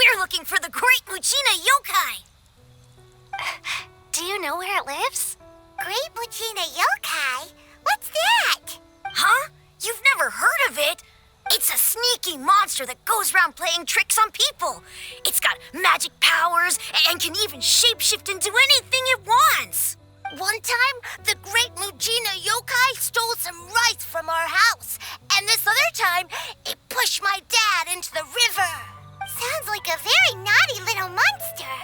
We're looking for the Great Mujina Yokai. Do you know where it lives? Great Mujina Yokai? What's that? Huh? You've never heard of it? It's a sneaky monster that goes around playing tricks on people. It's got magic powers and can even shapeshift into anything it wants. One time, the Great Mujina Yokai stole some rice from our house. And this other time, it pushed my dad into the river. Sounds like a very naughty little monster.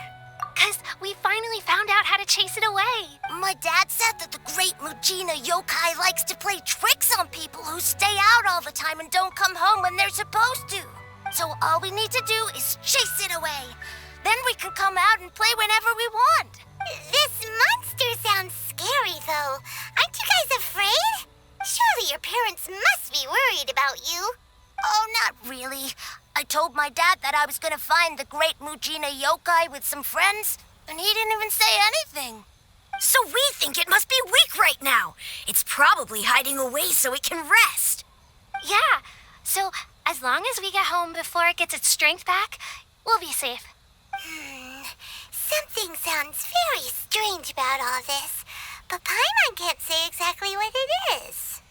'Cause we finally found out how to chase it away. My dad said that the Great Mujina Yokai likes to play tricks on people who stay out all the time and don't come home when they're supposed to. So all we need to do is chase it away. Then we can come out and play whenever we want. This monster sounds scary, though. Aren't you guys afraid? Surely your parents must be worried about you. Oh, not really. I told my dad that I was gonna find the Great Mujina Yokai with some friends, and he didn't even say anything. So we think it must be weak right now. It's probably hiding away so it can rest. Yeah, so as long as we get home before it gets its strength back, we'll be safe. Something sounds very strange about all this, but Paimon can't say exactly what it is.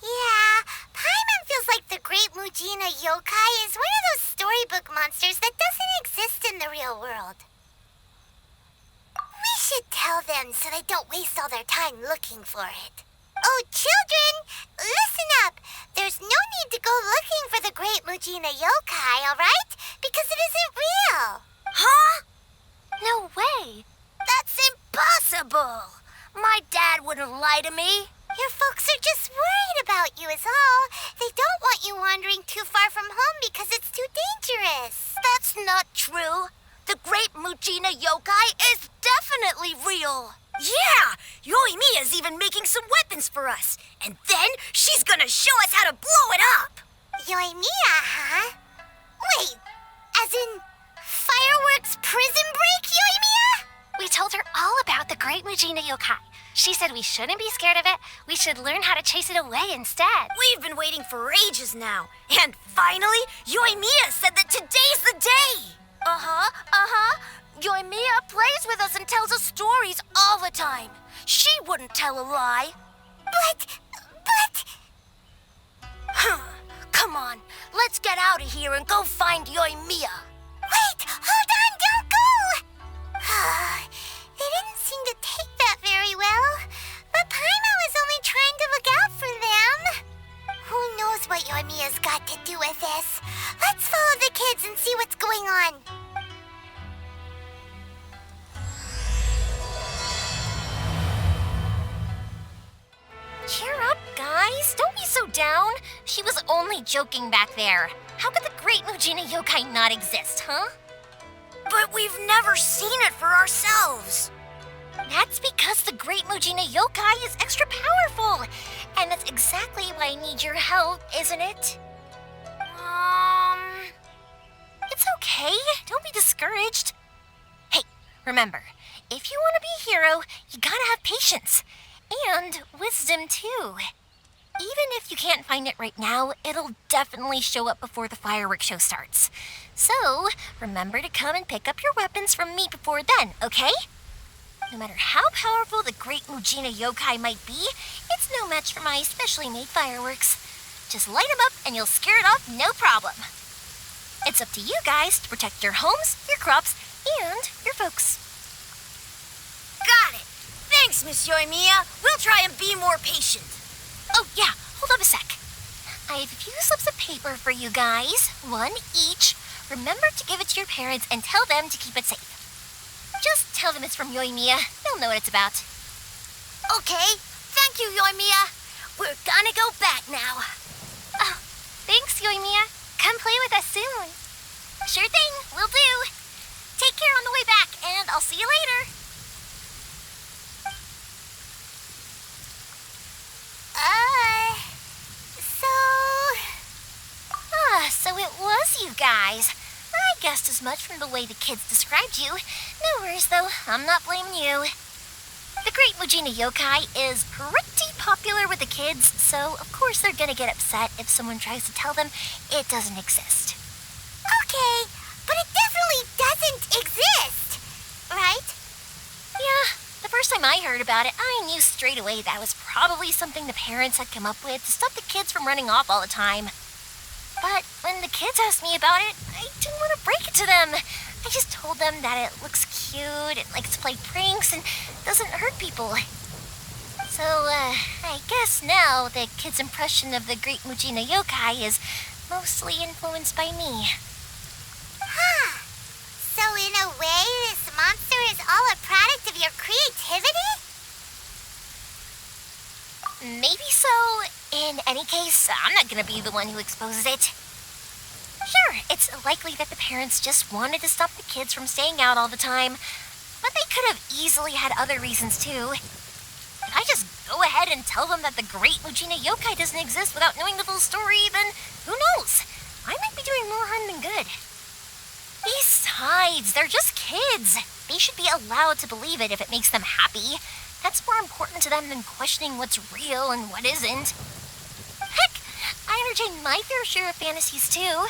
Yeah, Paimon feels like the Great Mujina Yokai is one of those storybook monsters that doesn't exist in the real world. We should tell them so they don't waste all their time looking for it. Oh, children, listen up. There's no need to go looking for the Great Mujina Yokai, all right? Because it isn't real. Huh? No way. That's impossible. My dad wouldn't lie to me. Your folks are just worried about you is all. They don't want you wandering too far from home because it's too dangerous. That's not true. The Great Mujina Yokai is definitely real. Yeah! Yoimiya's even making some weapons for us. And then she's gonna show us how to blow it up. Yoimiya, huh? Wait, as in fireworks prison break, Yoimiya? We told her all about the Great Mujina Yokai. She said we shouldn't be scared of it. We should learn how to chase it away instead. We've been waiting for ages now. And finally, Yoimiya said that today's the day. Yoimiya plays with us and tells us stories all the time. She wouldn't tell a lie. But... Come on, let's get out of here and go find Yoimiya. Wait, hold on, don't go! They didn't seem to take that very well. But Paimon was only trying to look out for them. Who knows what Yoimiya's got to do with this? Let's follow the kids and see what's going on. Cheer up, guys. Don't be so down. She was only joking back there. How could the Great Mujina Yokai not exist, huh? But we've never seen it for ourselves. That's because the Great Mujina Yokai is extra powerful. And that's exactly why I need your help, isn't it? It's okay. Don't be discouraged. Hey, remember, if you want to be a hero, you gotta have patience. And wisdom, too. Even if you can't find it right now, it'll definitely show up before the fireworks show starts. So, remember to come and pick up your weapons from me before then, okay? No matter how powerful the Great Mujina Yokai might be, it's no match for my specially made fireworks. Just light them up and you'll scare it off no problem. It's up to you guys to protect your homes, your crops, and your folks. Got it. Thanks, Miss Yoimiya. We'll try and be more patient. Oh, yeah, hold on a sec. I have a few slips of paper for you guys, one each. Remember to give it to your parents and tell them to keep it safe. Just tell them it's from Yoimiya. They'll know what it's about. Okay, thank you, Yoimiya. We're gonna go back now. Oh, thanks, Yoimiya. Come play with us soon. Sure thing, will do. Take care on the way back, and I'll see you later. So it was you guys. I guessed as much from the way the kids described you. No worries, though. I'm not blaming you. The Great Mujina Yokai is pretty popular with the kids, so of course they're gonna get upset if someone tries to tell them it doesn't exist. Okay, but it definitely I heard about it, I knew straight away that was probably something the parents had come up with to stop the kids from running off all the time. But when the kids asked me about it, I didn't want to break it to them. I just told them that it looks cute, it likes to play pranks, and doesn't hurt people. So, I guess now the kids' impression of the great Mujina yokai is mostly influenced by me. Huh. So in a way, this monster is all a product of your creativity? Maybe so. In any case, I'm not gonna be the one who exposes it. Sure, it's likely that the parents just wanted to stop the kids from staying out all the time, but they could have easily had other reasons too. If I just go ahead and tell them that the great Mujina yokai doesn't exist without knowing the full story, then who knows? I might be doing more harm than good. Besides, they're just kids. They should be allowed to believe it if it makes them happy. That's more important to them than questioning what's real and what isn't. Heck, I entertain my fair share of fantasies too.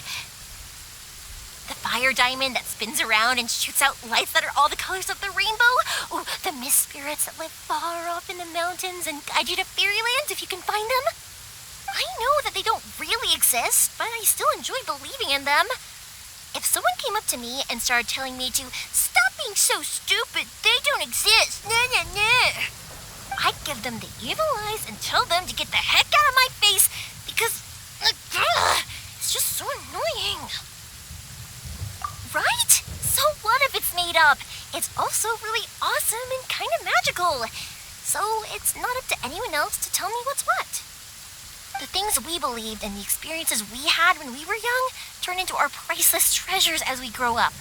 The fire diamond that spins around and shoots out lights that are all the colors of the rainbow. Ooh, the mist spirits that live far off in the mountains and guide you to fairyland if you can find them. I know that they don't really exist, but I still enjoy believing in them. If someone came up to me and started telling me to stop being so stupid, they don't exist, I'd give them the evil eyes and tell them to get the heck out of my face because it's just so annoying. Right? So what if it's made up? It's also really awesome and kind of magical. So it's not up to anyone else to tell me what's what. The things we believed and the experiences we had when we were young turn into our priceless treasures as we grow up.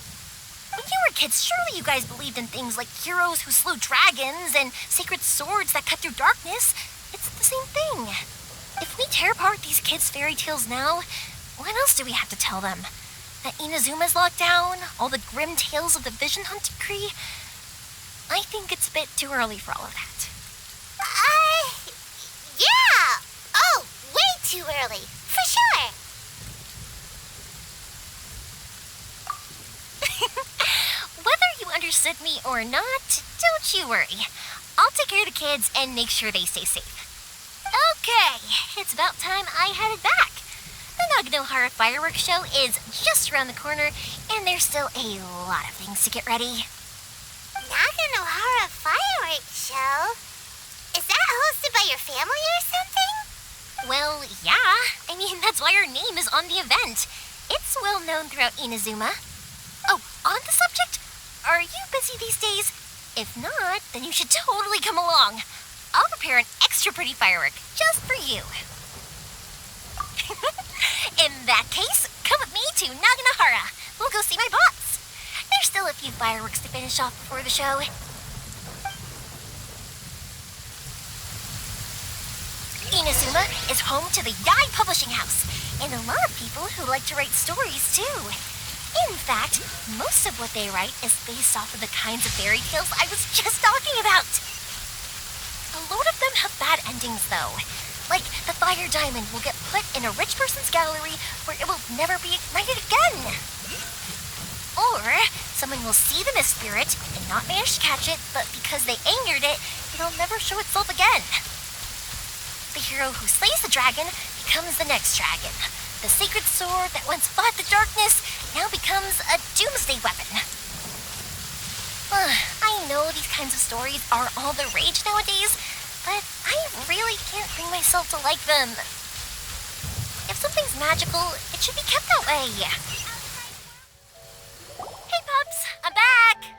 When you were kids, surely you guys believed in things like heroes who slew dragons and sacred swords that cut through darkness. It's the same thing. If we tear apart these kids' fairy tales now, what else do we have to tell them? That Inazuma's locked down? All the grim tales of the Vision Hunt decree? I think it's a bit too early for all of that. Yeah! Oh, way too early. For sure. Whether you understood me or not, don't you worry. I'll take care of the kids and make sure they stay safe. Okay, it's about time I headed back. The Naganohara fireworks show is just around the corner, and there's still a lot of things to get ready. Naganohara fireworks show? Is that hosted by your family or something? Well, yeah. I mean, that's why our name is on the event. It's well known throughout Inazuma. Oh, on the subject, are you busy these days? If not, then you should totally come along. I'll prepare an extra pretty firework just for you. In that case, come with me to Naganohara. We'll go see my boss. There's still a few fireworks to finish off before the show. Inazuma is home to the Yai Publishing House, and a lot of people who like to write stories too. In fact, most of what they write is based off of the kinds of fairy tales I was just talking about. A lot of them have bad endings though. Like, the fire diamond will get put in a rich person's gallery where it will never be ignited again. Or, someone will see the mist spirit and not manage to catch it, but because they angered it, it'll never show itself again. The hero who slays the dragon becomes the next dragon. The sacred sword that once fought the darkness now becomes a doomsday weapon. I know these kinds of stories are all the rage nowadays, but I really can't bring myself to like them. If something's magical, it should be kept that way. Hey, Pups, I'm back!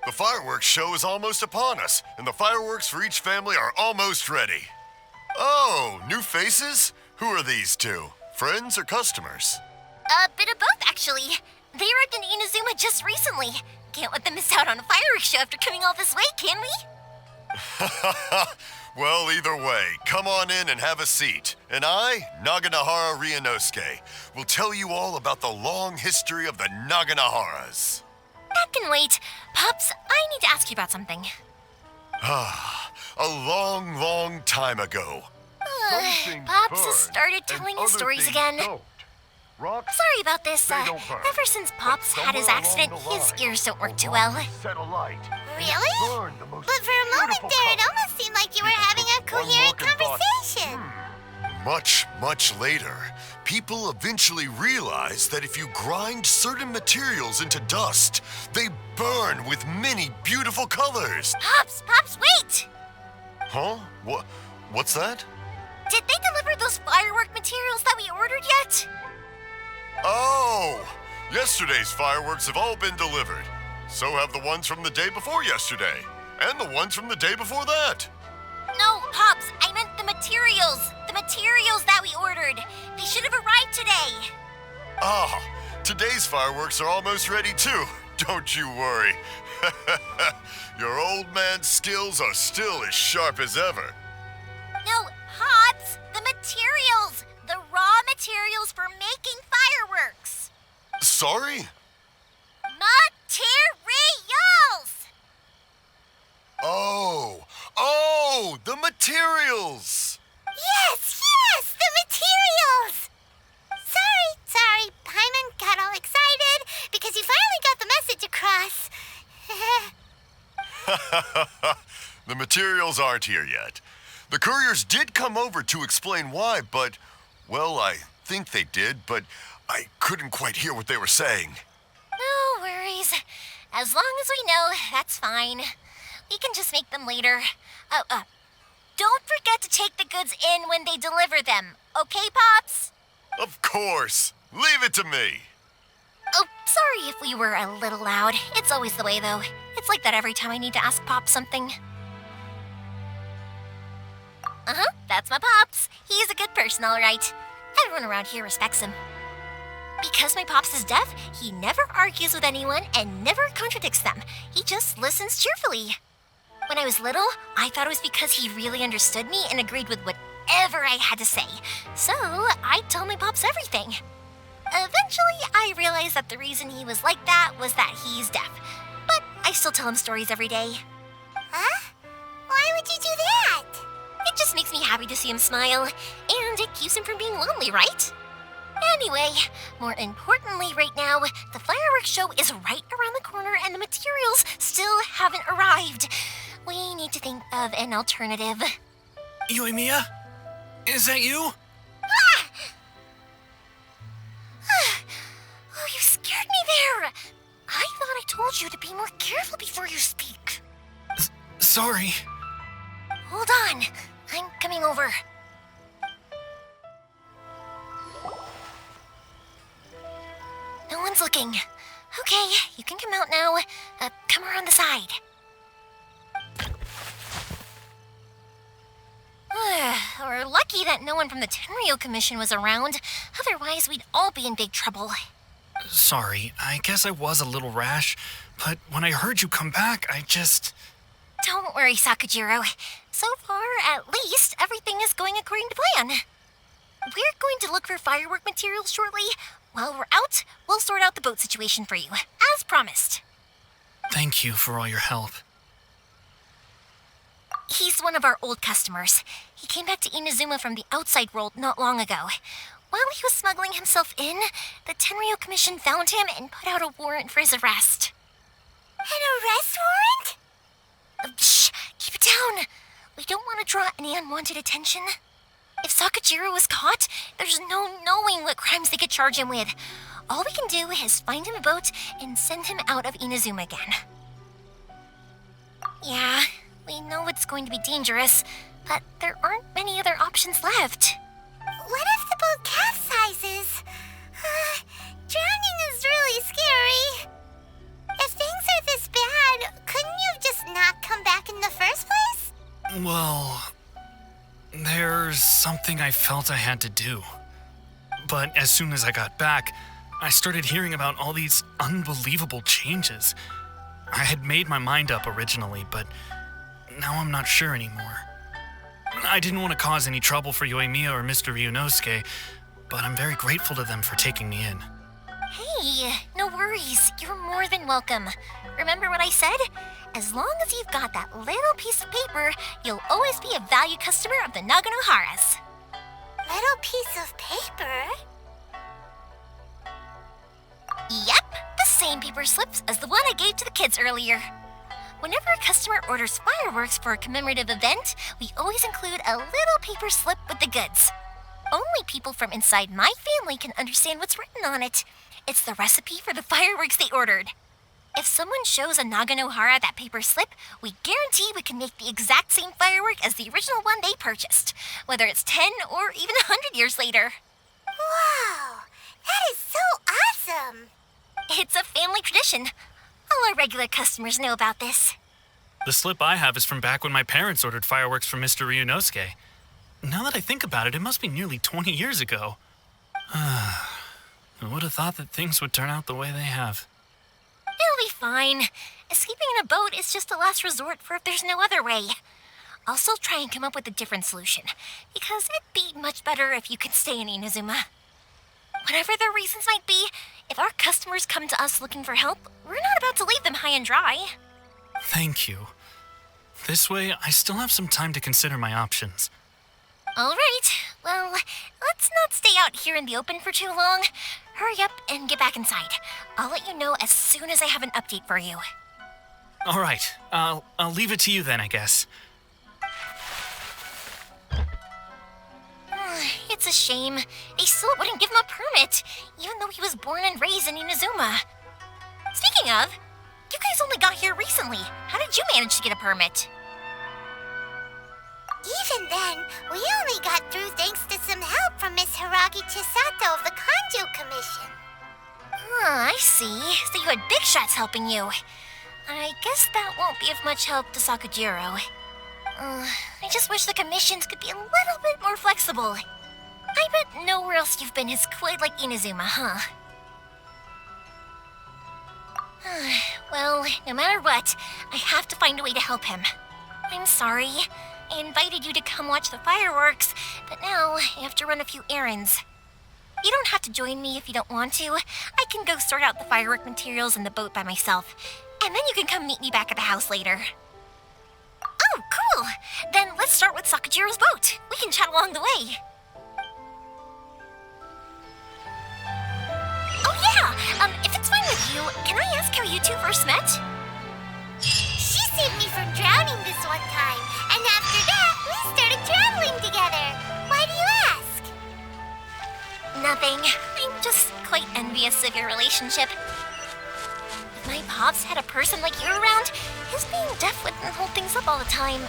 The fireworks show is almost upon us, and the fireworks for each family are almost ready. Oh, new faces? Who are these two? Friends or customers? A bit of both, actually. They arrived in Inazuma just recently. Can't let them miss out on a fireworks show after coming all this way, can we? Well, either way, come on in and have a seat. And I, Naganohara Ryunosuke, will tell you all about the long history of the Naganoharas. That can wait. Pups, I need to ask you about something. A long, long time ago. Pops has started telling his stories again. Rocks, Sorry about this. they don't burn. Ever since Pops had his somewhere accident, along the his line, ears don't a work too rock well. set alight, Really? Burn the most But for a moment beautiful there, it color. almost seemed like you were People having a took one coherent look and thought, conversation. Much, much later, people eventually realized that if you grind certain materials into dust, they burn with many beautiful colors. Pops, wait! Huh? What's that? Did they deliver those firework materials that we ordered yet? Oh! Yesterday's fireworks have all been delivered. So have the ones from the day before yesterday. And the ones from the day before that. No, Pops, I meant the materials. The materials that we ordered. They should have arrived today. Ah, today's fireworks are almost ready too. Don't you worry. Your old man's skills are still as sharp as ever. No, Pops, the materials. The raw materials for making fireworks. Sorry? Materials! Oh, the materials! Yes, the materials! Sorry, Paimon got all excited because he finally got the message across. The materials aren't here yet. The couriers did come over to explain why, but, well, I think they did, but I couldn't quite hear what they were saying. No worries. As long as we know, that's fine. We can just make them later. Don't forget to take the goods in when they deliver them. Okay, Pops? Of course. Leave it to me. Oh, sorry if we were a little loud. It's always the way, though. It's like that every time I need to ask Pop something. That's my Pops. He's a good person, all right. Everyone around here respects him. Because my Pops is deaf, he never argues with anyone and never contradicts them. He just listens cheerfully. When I was little, I thought it was because he really understood me and agreed with whatever I had to say. So I'd tell my Pops everything. Eventually, I realized that the reason he was like that was that he's deaf. But I still tell him stories every day. Huh? Why would you do that? It just makes me happy to see him smile, and it keeps him from being lonely, right? Anyway, more importantly right now, the fireworks show is right around the corner and the materials still haven't arrived. We need to think of an alternative. Yoimiya? Is that you? Oh, you scared me there! I thought I told you to be more careful before you speak. Sorry. Hold on, I'm coming over. No one's looking. Okay, you can come out now. Come around the side. We're lucky that no one from the Tenryo Commission was around. Otherwise, we'd all be in big trouble. Sorry, I guess I was a little rash, but when I heard you come back, I just... Don't worry, Sakujiro. So far, at least, everything is going according to plan. We're going to look for firework materials shortly. While we're out, we'll sort out the boat situation for you, as promised. Thank you for all your help. He's one of our old customers. He came back to Inazuma from the outside world not long ago. While he was smuggling himself in, the Tenryo Commission found him and put out a warrant for his arrest. An arrest warrant? Shh! Keep it down! We don't want to draw any unwanted attention. If Sakujiro was caught, there's no knowing what crimes they could charge him with. All we can do is find him a boat and send him out of Inazuma again. Yeah, we know it's going to be dangerous, but there aren't many other options left. What if the boat capsizes? Drowning is really scary. If things are this bad, couldn't you have just not come back in the first place? Well, there's something I felt I had to do. But as soon as I got back, I started hearing about all these unbelievable changes. I had made my mind up originally, but now I'm not sure anymore. I didn't want to cause any trouble for Yoimiya or Mr. Ryunosuke, but I'm very grateful to them for taking me in. Hey, no worries. You're more than welcome. Remember what I said? As long as you've got that little piece of paper, you'll always be a valued customer of the Naganoharas. Little piece of paper? Yep, the same paper slips as the one I gave to the kids earlier. Whenever a customer orders fireworks for a commemorative event, we always include a little paper slip with the goods. Only people from inside my family can understand what's written on it. It's the recipe for the fireworks they ordered. If someone shows a Naganohara that paper slip, we guarantee we can make the exact same firework as the original one they purchased, whether it's 10 or even 100 years later. Wow, that is so awesome. It's a family tradition. All our regular customers know about this. The slip I have is from back when my parents ordered fireworks from Mr. Ryunosuke. Now that I think about it, it must be nearly 20 years ago. I would have thought that things would turn out the way they have. It'll be fine. Escaping in a boat is just a last resort for if there's no other way. I'll still try and come up with a different solution, because it'd be much better if you could stay in Inazuma. Whatever their reasons might be, if our customers come to us looking for help, we're not about to leave them high and dry. Thank you. This way, I still have some time to consider my options. All right, well, let's not stay out here in the open for too long. Hurry up and get back inside. I'll let you know as soon as I have an update for you. All right, I'll leave it to you then, I guess. It's a shame. They still wouldn't give him a permit, even though he was born and raised in Inazuma. Speaking of, you guys only got here recently. How did you manage to get a permit? Even then, we only got through thanks to some help from Miss Hiragi Chisato of the Kanjo Commission. I see. So you had big shots helping you. I guess that won't be of much help to Sakujiro. I just wish the commissions could be a little bit more flexible. I bet nowhere else you've been is quite like Inazuma, huh? Well, no matter what, I have to find a way to help him. I'm sorry. I invited you to come watch the fireworks, but now I have to run a few errands. You don't have to join me if you don't want to. I can go sort out the firework materials in the boat by myself, and then you can come meet me back at the house later. Oh, cool! Then let's start with Sakujiro's boat. We can chat along the way. Oh yeah! If it's fine with you, can I ask how you two first met? She saved me from drowning this one time, and after that, we started traveling together. Why do you ask? Nothing. I'm just quite envious of your relationship. If my pops had a person like you around, his being deaf wouldn't hold things up all the time.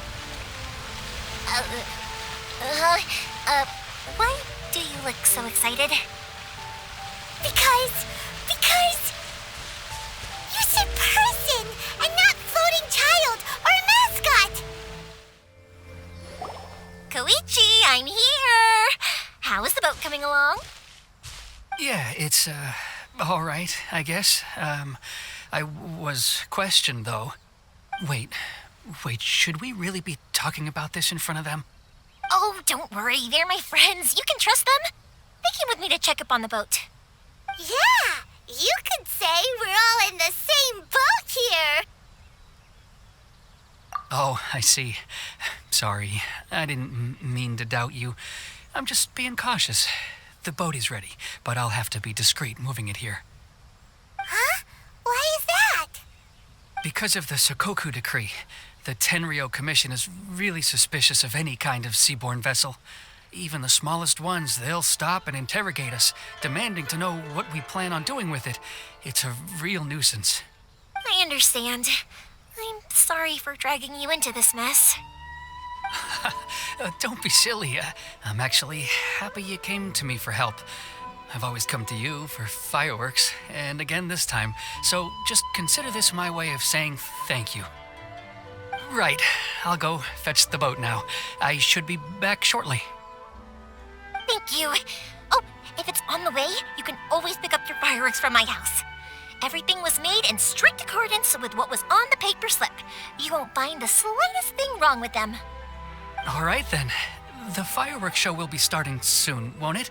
Why do you look so excited? Because you said person and not floating child or mascot. Koichi, I'm here! How is the boat coming along? Yeah, it's, all right, I guess. I was questioned, though. Wait, should we really be talking about this in front of them? Oh, don't worry, they're my friends. You can trust them. They came with me to check up on the boat. Yeah, you could say we're all in the same boat here. Oh, I see. Sorry, I didn't mean to doubt you. I'm just being cautious. The boat is ready, but I'll have to be discreet moving it here. Huh? Why is that? Because of the Sokoku decree, the Tenryo Commission is really suspicious of any kind of seaborne vessel. Even the smallest ones, they'll stop and interrogate us, demanding to know what we plan on doing with it. It's a real nuisance. I understand. I'm sorry for dragging you into this mess. Don't be silly. I'm actually happy you came to me for help. I've always come to you for fireworks, and again this time, so just consider this my way of saying thank you. Right, I'll go fetch the boat now. I should be back shortly. Thank you. Oh, if it's on the way, you can always pick up your fireworks from my house. Everything was made in strict accordance with what was on the paper slip. You won't find the slightest thing wrong with them. All right then. The fireworks show will be starting soon, won't it?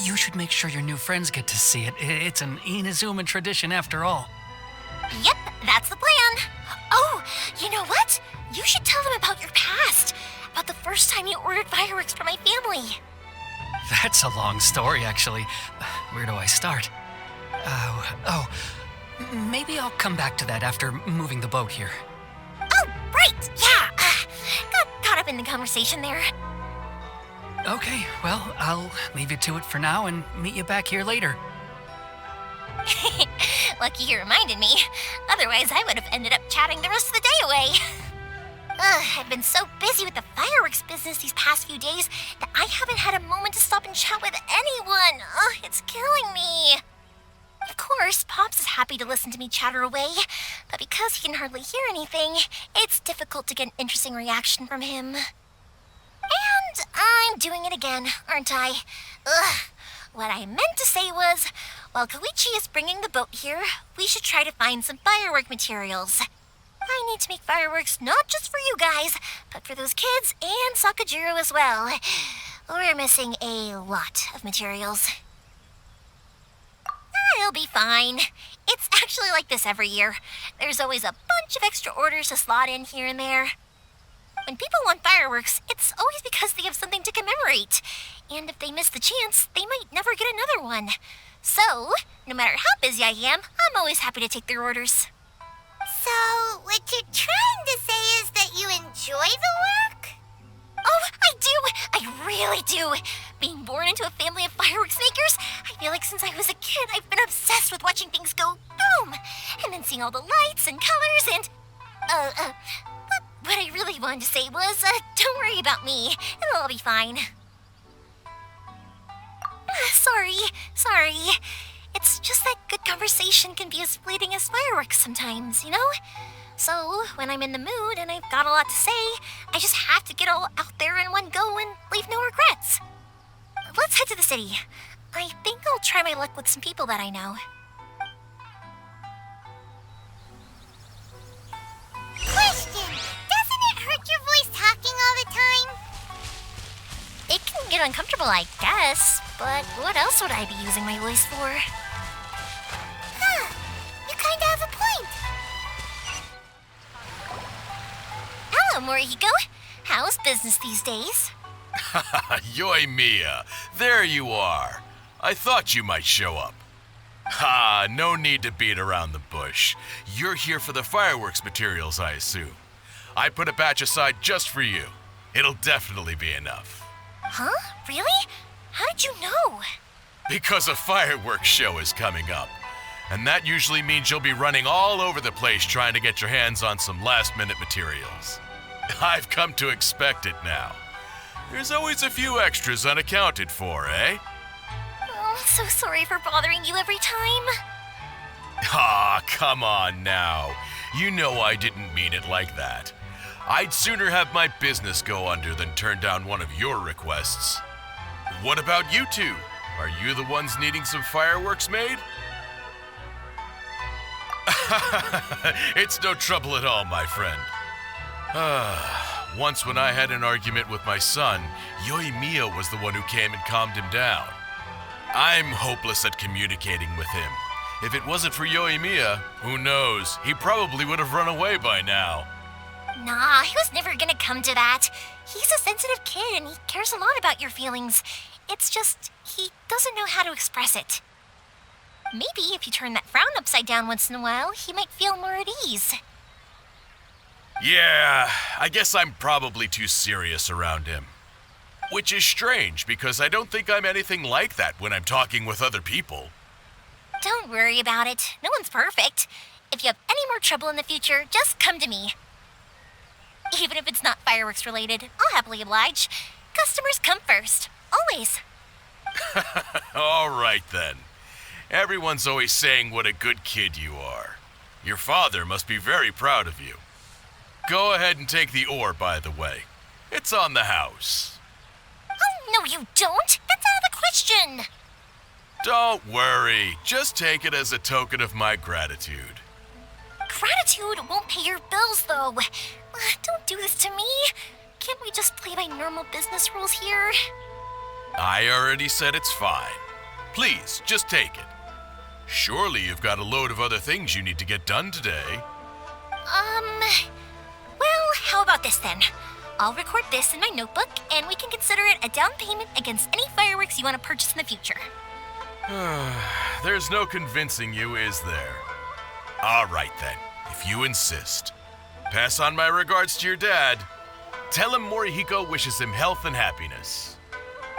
You should make sure your new friends get to see it. It's an Inazuma tradition after all. Yep, that's the plan. Oh, you know what? You should tell them about your past. About the first time you ordered fireworks for my family. That's a long story, actually. Where do I start? Maybe I'll come back to that after moving the boat here. up in the conversation there. Okay, well, I'll leave you to it for now and meet you back here later. Lucky you reminded me. Otherwise, I would have ended up chatting the rest of the day away. I've been so busy with the fireworks business these past few days that I haven't had a moment to stop and chat with anyone. It's killing me. Of course, Pops is happy to listen to me chatter away, but because he can hardly hear anything, it's difficult to get an interesting reaction from him. And I'm doing it again, aren't I? What I meant to say was, while Koichi is bringing the boat here, we should try to find some firework materials. I need to make fireworks not just for you guys, but for those kids and Sakajiro as well. We're missing a lot of materials. It'll be fine. It's actually like this every year. There's always a bunch of extra orders to slot in here and there. When people want fireworks, it's always because they have something to commemorate. And if they miss the chance, they might never get another one. So, no matter how busy I am, I'm always happy to take their orders. So, what you're trying to say is that you enjoy the work? Oh, I do! I really do! Being born into a family of fireworks makers, I feel like since I was a kid, I've been obsessed with watching things go boom! And then seeing all the lights and colors and... But what I really wanted to say was, don't worry about me. It'll all be fine. Sorry. It's just that good conversation can be as fleeting as fireworks sometimes, you know? So, when I'm in the mood and I've got a lot to say, I just have to get all out there in one go and leave no regrets. Let's head to the city. I think I'll try my luck with some people that I know. Question! Doesn't it hurt your voice talking all the time? It can get uncomfortable, I guess, but what else would I be using my voice for? Huh. You kinda have a point. Hello, Morihiko. How's business these days? Yoimiya, there you are. I thought you might show up. Ha, no need to beat around the bush. You're here for the fireworks materials, I assume. I put a batch aside just for you. It'll definitely be enough. Huh? Really? How did you know? Because a fireworks show is coming up. And that usually means you'll be running all over the place trying to get your hands on some last-minute materials. I've come to expect it now. There's always a few extras unaccounted for, eh? Oh, I'm so sorry for bothering you every time. Ah, come on now. You know I didn't mean it like that. I'd sooner have my business go under than turn down one of your requests. What about you two? Are you the ones needing some fireworks made? It's no trouble at all, my friend. Once when I had an argument with my son, Yoimiya was the one who came and calmed him down. I'm hopeless at communicating with him. If it wasn't for Yoimiya, who knows, he probably would have run away by now. Nah, he was never gonna come to that. He's a sensitive kid and he cares a lot about your feelings. It's just, he doesn't know how to express it. Maybe if you turn that frown upside down once in a while, he might feel more at ease. Yeah, I guess I'm probably too serious around him. Which is strange, because I don't think I'm anything like that when I'm talking with other people. Don't worry about it. No one's perfect. If you have any more trouble in the future, just come to me. Even if it's not fireworks related, I'll happily oblige. Customers come first. Always. All right then. Everyone's always saying what a good kid you are. Your father must be very proud of you. Go ahead and take the ore, by the way. It's on the house. Oh, no you don't. That's out of the question. Don't worry. Just take it as a token of my gratitude. Gratitude won't pay your bills, though. Don't do this to me. Can't we just play by normal business rules here? I already said it's fine. Please, just take it. Surely you've got a load of other things you need to get done today. Well, how about this then? I'll record this in my notebook, and we can consider it a down payment against any fireworks you want to purchase in the future. There's no convincing you, is there? All right then, if you insist. Pass on my regards to your dad. tell him Morihiko wishes him health and happiness.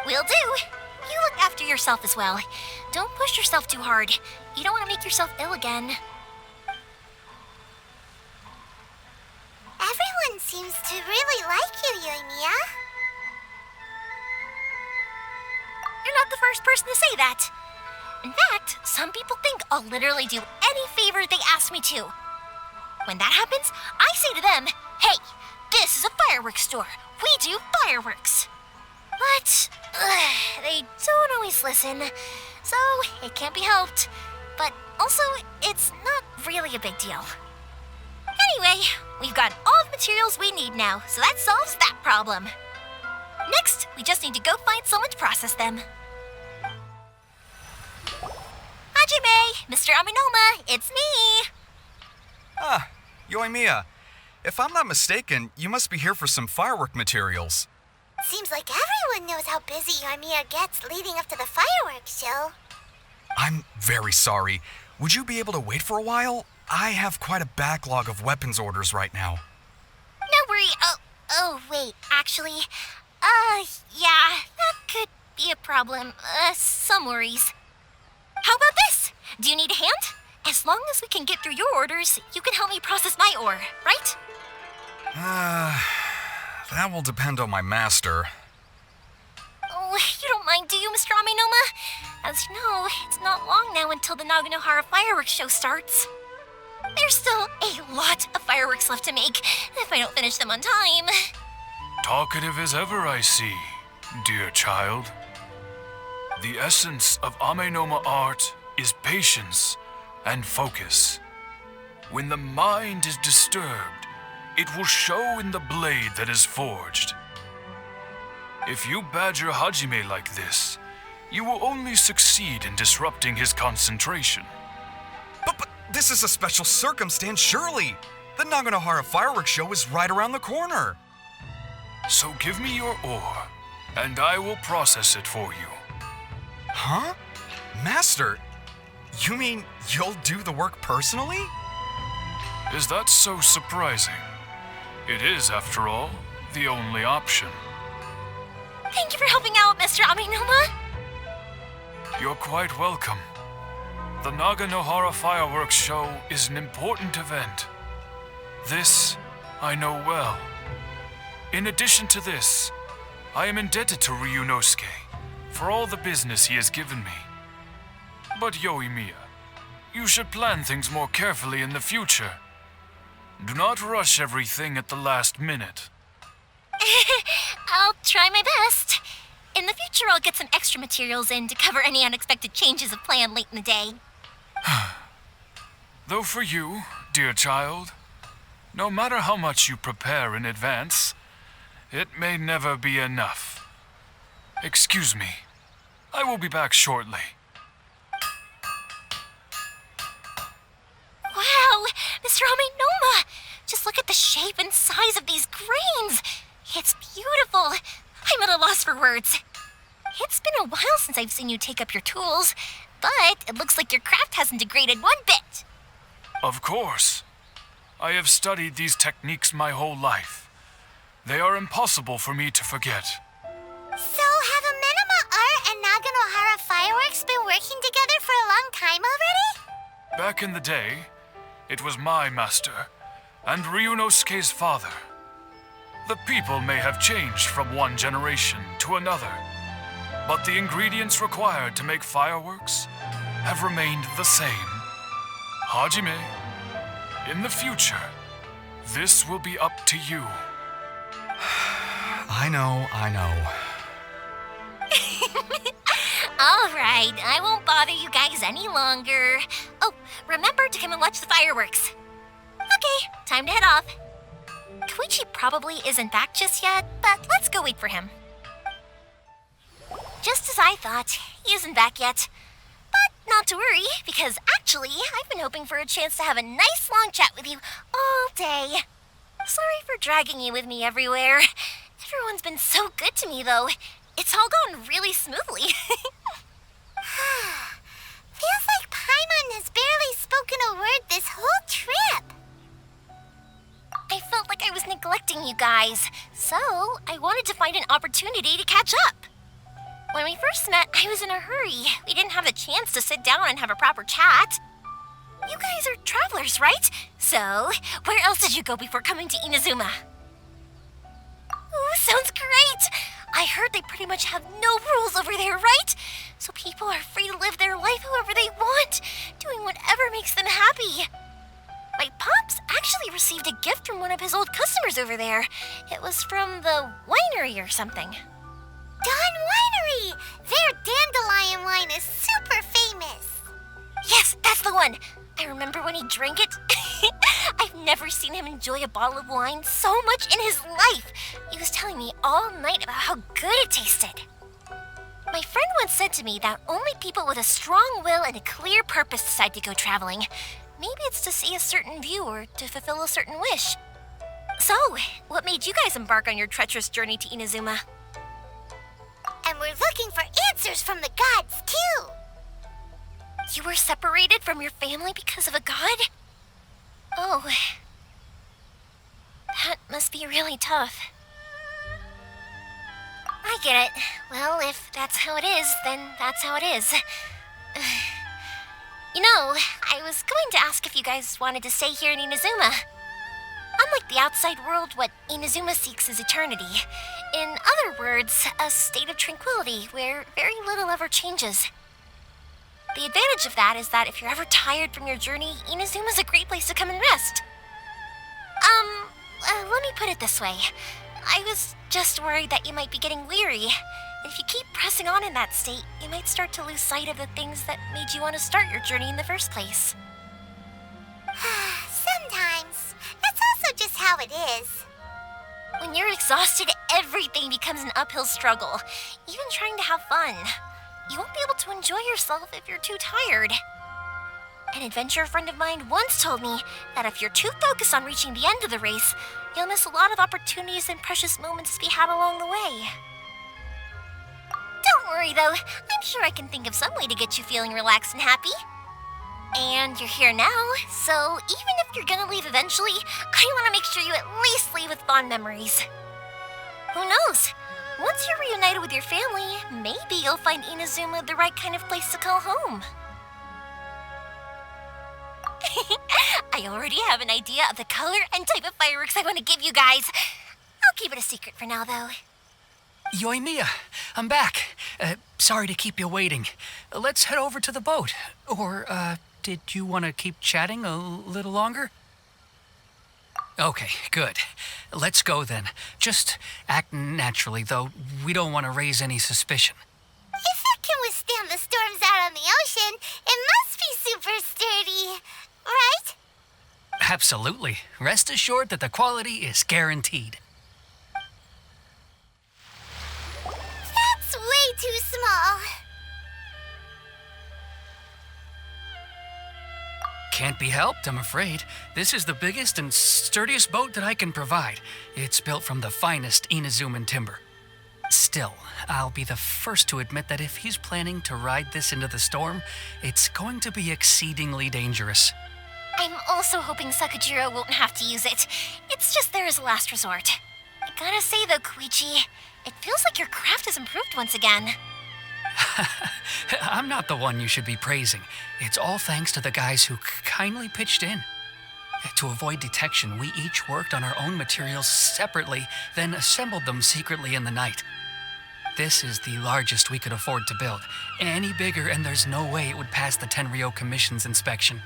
Will do. You look after yourself as well. Don't push yourself too hard. You don't want to make yourself ill again. Everyone seems to really like you, Yoimiya. You're not the first person to say that. In fact, some people think I'll literally do any favor they ask me to. When that happens, I say to them, hey, this is a fireworks store. We do fireworks. But they don't always listen, so it can't be helped. But also, it's not really a big deal. Anyway, we've got all the materials we need now, so that solves that problem. Next, we just need to go find someone to process them. Hajime, Mr. Aminoma, it's me! Ah, Yoimiya. If I'm not mistaken, you must be here for some firework materials. Seems like everyone knows how busy Yoimiya gets leading up to the fireworks show. I'm very sorry. Would you be able to wait for a while? I have quite a backlog of weapons orders right now. No worry. Oh, wait, actually, yeah, that could be a problem. Some worries. How about this? Do you need a hand? As long as we can get through your orders, you can help me process my ore, right? That will depend on my master. Oh, you don't mind, do you, Mr. Aminoma? As you know, it's not long now until the Naganohara fireworks show starts. There's still a lot of fireworks left to make, if I don't finish them on time. Talkative as ever, I see, dear child. The essence of Amenoma art is patience and focus. When the mind is disturbed, it will show in the blade that is forged. If you badger Hajime like this, you will only succeed in disrupting his concentration. But this is a special circumstance, surely. The Naganohara fireworks show is right around the corner. So give me your ore, and I will process it for you. Huh? Master, you mean you'll do the work personally? Is that so surprising? It is, after all, the only option. Thank you for helping out, Mr. Aminoma. You're quite welcome. The Naganohara fireworks show is an important event. This I know well. In addition to this, I am indebted to Ryunosuke for all the business he has given me. But Yoimiya, you should plan things more carefully in the future. Do not rush everything at the last minute. I'll try my best. In the future, I'll get some extra materials in to cover any unexpected changes of plan late in the day. Though for you, dear child, no matter how much you prepare in advance, it may never be enough. Excuse me. I will be back shortly. Wow, Mr. Aminoma! Just look at the shape and size of these grains. It's beautiful. I'm at a loss for words. It's been a while since I've seen you take up your tools, but it looks like your craft hasn't degraded one bit. Of course. I have studied these techniques my whole life. They are impossible for me to forget. So have Amenoma Art and Naganohara Fireworks been working together for a long time already? Back in the day, it was my master and Ryunosuke's father. The people may have changed from one generation to another, but the ingredients required to make fireworks have remained the same. Hajime, in the future, this will be up to you. I know. All right, I won't bother you guys any longer. Oh, remember to come and watch the fireworks. Okay, time to head off. Koichi probably isn't back just yet, but let's go wait for him. Just as I thought, he isn't back yet. But not to worry, because actually, I've been hoping for a chance to have a nice long chat with you all day. Sorry for dragging you with me everywhere. Everyone's been so good to me, though. It's all gone really smoothly. Feels like Paimon has barely spoken a word this whole trip. I felt like I was neglecting missing you guys, so I wanted to find an opportunity to catch up. When we first met, I was in a hurry. We didn't have the chance to sit down and have a proper chat. You guys are travelers, right? So, where else did you go before coming to Inazuma? Ooh, sounds great! I heard they pretty much have no rules over there, right? So people are free to live their life however they want, doing whatever makes them happy. My pops actually received a gift from one of his old customers over there. It was from the winery or something. Dawn Winery! Their dandelion wine is super famous. Yes, that's the one. I remember when he drank it. I've never seen him enjoy a bottle of wine so much in his life. He was telling me all night about how good it tasted. My friend once said to me that only people with a strong will and a clear purpose decide to go traveling. Maybe it's to see a certain view or to fulfill a certain wish. So, what made you guys embark on your treacherous journey to Inazuma? And we're looking for answers from the gods, too. You were separated from your family because of a god? Oh. That must be really tough. I get it. Well, if that's how it is, then that's how it is. You know, I was going to ask if you guys wanted to stay here in Inazuma. Unlike the outside world, what Inazuma seeks is eternity. In other words, a state of tranquility where very little ever changes. The advantage of that is that if you're ever tired from your journey, Inazuma's a great place to come and rest. Let me put it this way. I was just worried that you might be getting weary. If you keep pressing on in that state, you might start to lose sight of the things that made you want to start your journey in the first place. Sometimes. That's also just how it is. When you're exhausted, everything becomes an uphill struggle, even trying to have fun. You won't be able to enjoy yourself if you're too tired. An adventurer friend of mine once told me that if you're too focused on reaching the end of the race, you'll miss a lot of opportunities and precious moments to be had along the way. Don't worry though, I'm sure I can think of some way to get you feeling relaxed and happy. And you're here now, so even if you're gonna leave eventually, I want to make sure you at least leave with fond memories. Who knows? Once you're reunited with your family, maybe you'll find Inazuma the right kind of place to call home. I already have an idea of the color and type of fireworks I want to give you guys. I'll keep it a secret for now, though. Yoimiya, I'm back. Sorry to keep you waiting. Let's head over to the boat. Or, did you want to keep chatting a little longer? Okay, good. Let's go then. Just act naturally, though. We don't want to raise any suspicion. If it can withstand the storms out on the ocean, it must be super sturdy, right? Absolutely. Rest assured that the quality is guaranteed. That's way too small. Can't be helped, I'm afraid. This is the biggest and sturdiest boat that I can provide. It's built from the finest Inazuman timber. Still, I'll be the first to admit that if he's planning to ride this into the storm, it's going to be exceedingly dangerous. I'm also hoping Sakajiro won't have to use it. It's just there as a last resort. I gotta say though, Koichi, it feels like your craft has improved once again. I'm not the one you should be praising. It's all thanks to the guys who kindly pitched in. To avoid detection, we each worked on our own materials separately, then assembled them secretly in the night. This is the largest we could afford to build. Any bigger and there's no way it would pass the Tenryo Commission's inspection.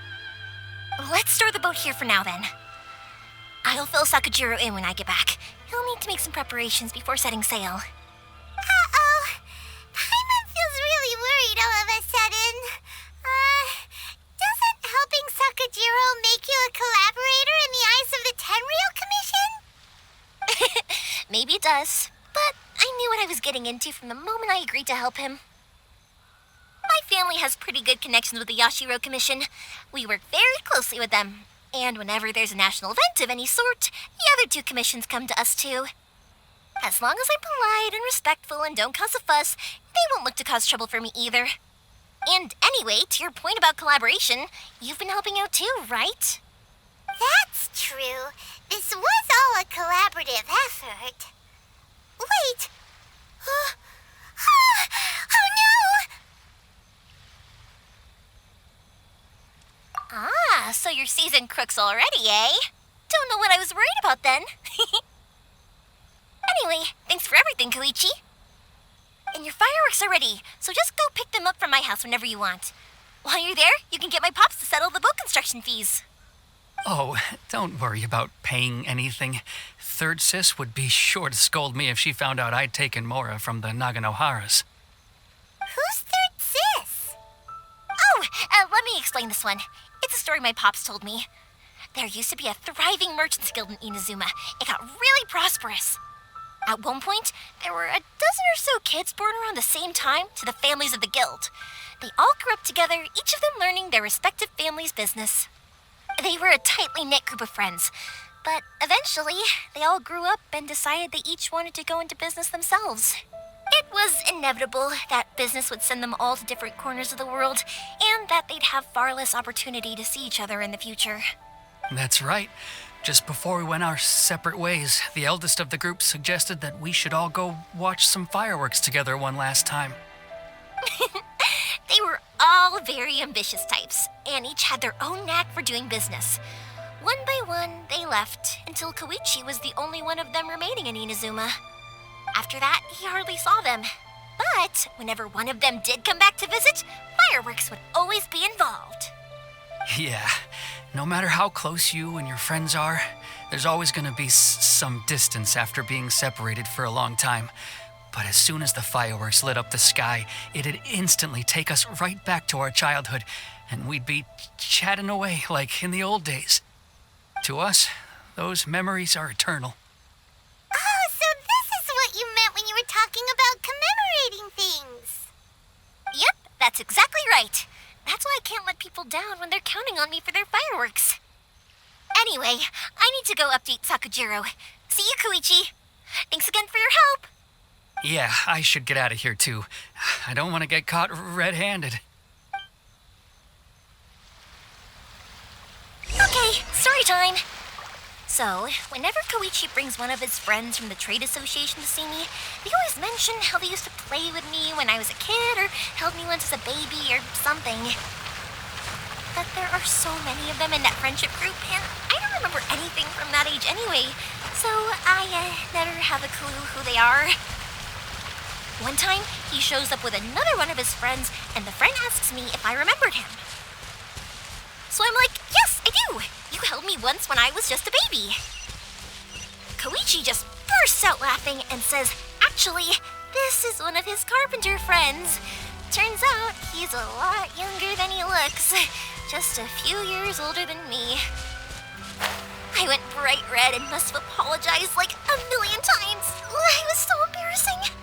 Let's store the boat here for now then. I'll fill Sakajiro in when I get back. He'll need to make some preparations before setting sail. Uh-oh. Paimon feels really worried all of a sudden. Doesn't helping Sakajiro make you a collaborator in the eyes of the Tenryo Commission? Maybe it does, but I knew what I was getting into from the moment I agreed to help him. My family has pretty good connections with the Yashiro Commission. We work very closely with them. And whenever there's a national event of any sort, the other two commissions come to us too. As long as I'm polite and respectful and don't cause a fuss, they won't look to cause trouble for me either. And anyway, to your point about collaboration, you've been helping out too, right? That's true. This was all a collaborative start. Wait. Oh no! Ah, so you're seasoned crooks already, eh? Don't know what I was worried about then. Anyway, thanks for everything, Koichi. And your fireworks are ready, so just go pick them up from my house whenever you want. While you're there, you can get my pops to settle the boat construction fees. Oh, don't worry about paying anything. Third Sis would be sure to scold me if she found out I'd taken Mora from the Naganoharas. Who's Third Sis? Oh, let me explain this one. It's a story my pops told me. There used to be a thriving merchants guild in Inazuma. It got really prosperous. At one point, there were a dozen or so kids born around the same time to the families of the guild. They all grew up together, each of them learning their respective family's business. They were a tightly knit group of friends, but eventually, they all grew up and decided they each wanted to go into business themselves. It was inevitable that business would send them all to different corners of the world, and that they'd have far less opportunity to see each other in the future. That's right. Just before we went our separate ways, the eldest of the group suggested that we should all go watch some fireworks together one last time. They were all very ambitious types, and each had their own knack for doing business. One by one, they left, until Koichi was the only one of them remaining in Inazuma. After that, he hardly saw them. But whenever one of them did come back to visit, fireworks would always be involved. Yeah, no matter how close you and your friends are, there's always going to be some distance after being separated for a long time. But as soon as the fireworks lit up the sky, it'd instantly take us right back to our childhood, and we'd be chatting away like in the old days. To us, those memories are eternal. Oh, so this is what you meant when you were talking about commemorating things. Yep, that's exactly right. That's why I can't let people down when they're counting on me for their fireworks. Anyway, I need to go update Sakujiro. See you, Koichi. Thanks again for your help. Yeah, I should get out of here too. I don't want to get caught red-handed. Okay, story time. So, whenever Koichi brings one of his friends from the trade association to see me, they always mention how they used to play with me when I was a kid or held me once as a baby or something. But there are so many of them in that friendship group, and I don't remember anything from that age anyway, so I never have a clue who they are. One time, he shows up with another one of his friends, and the friend asks me if I remembered him. So I'm like, yes, I do. You held me once when I was just a baby. Koichi just bursts out laughing and says, actually, this is one of his carpenter friends. Turns out he's a lot younger than he looks. Just a few years older than me. I went bright red and must have apologized like a million times. It was so embarrassing.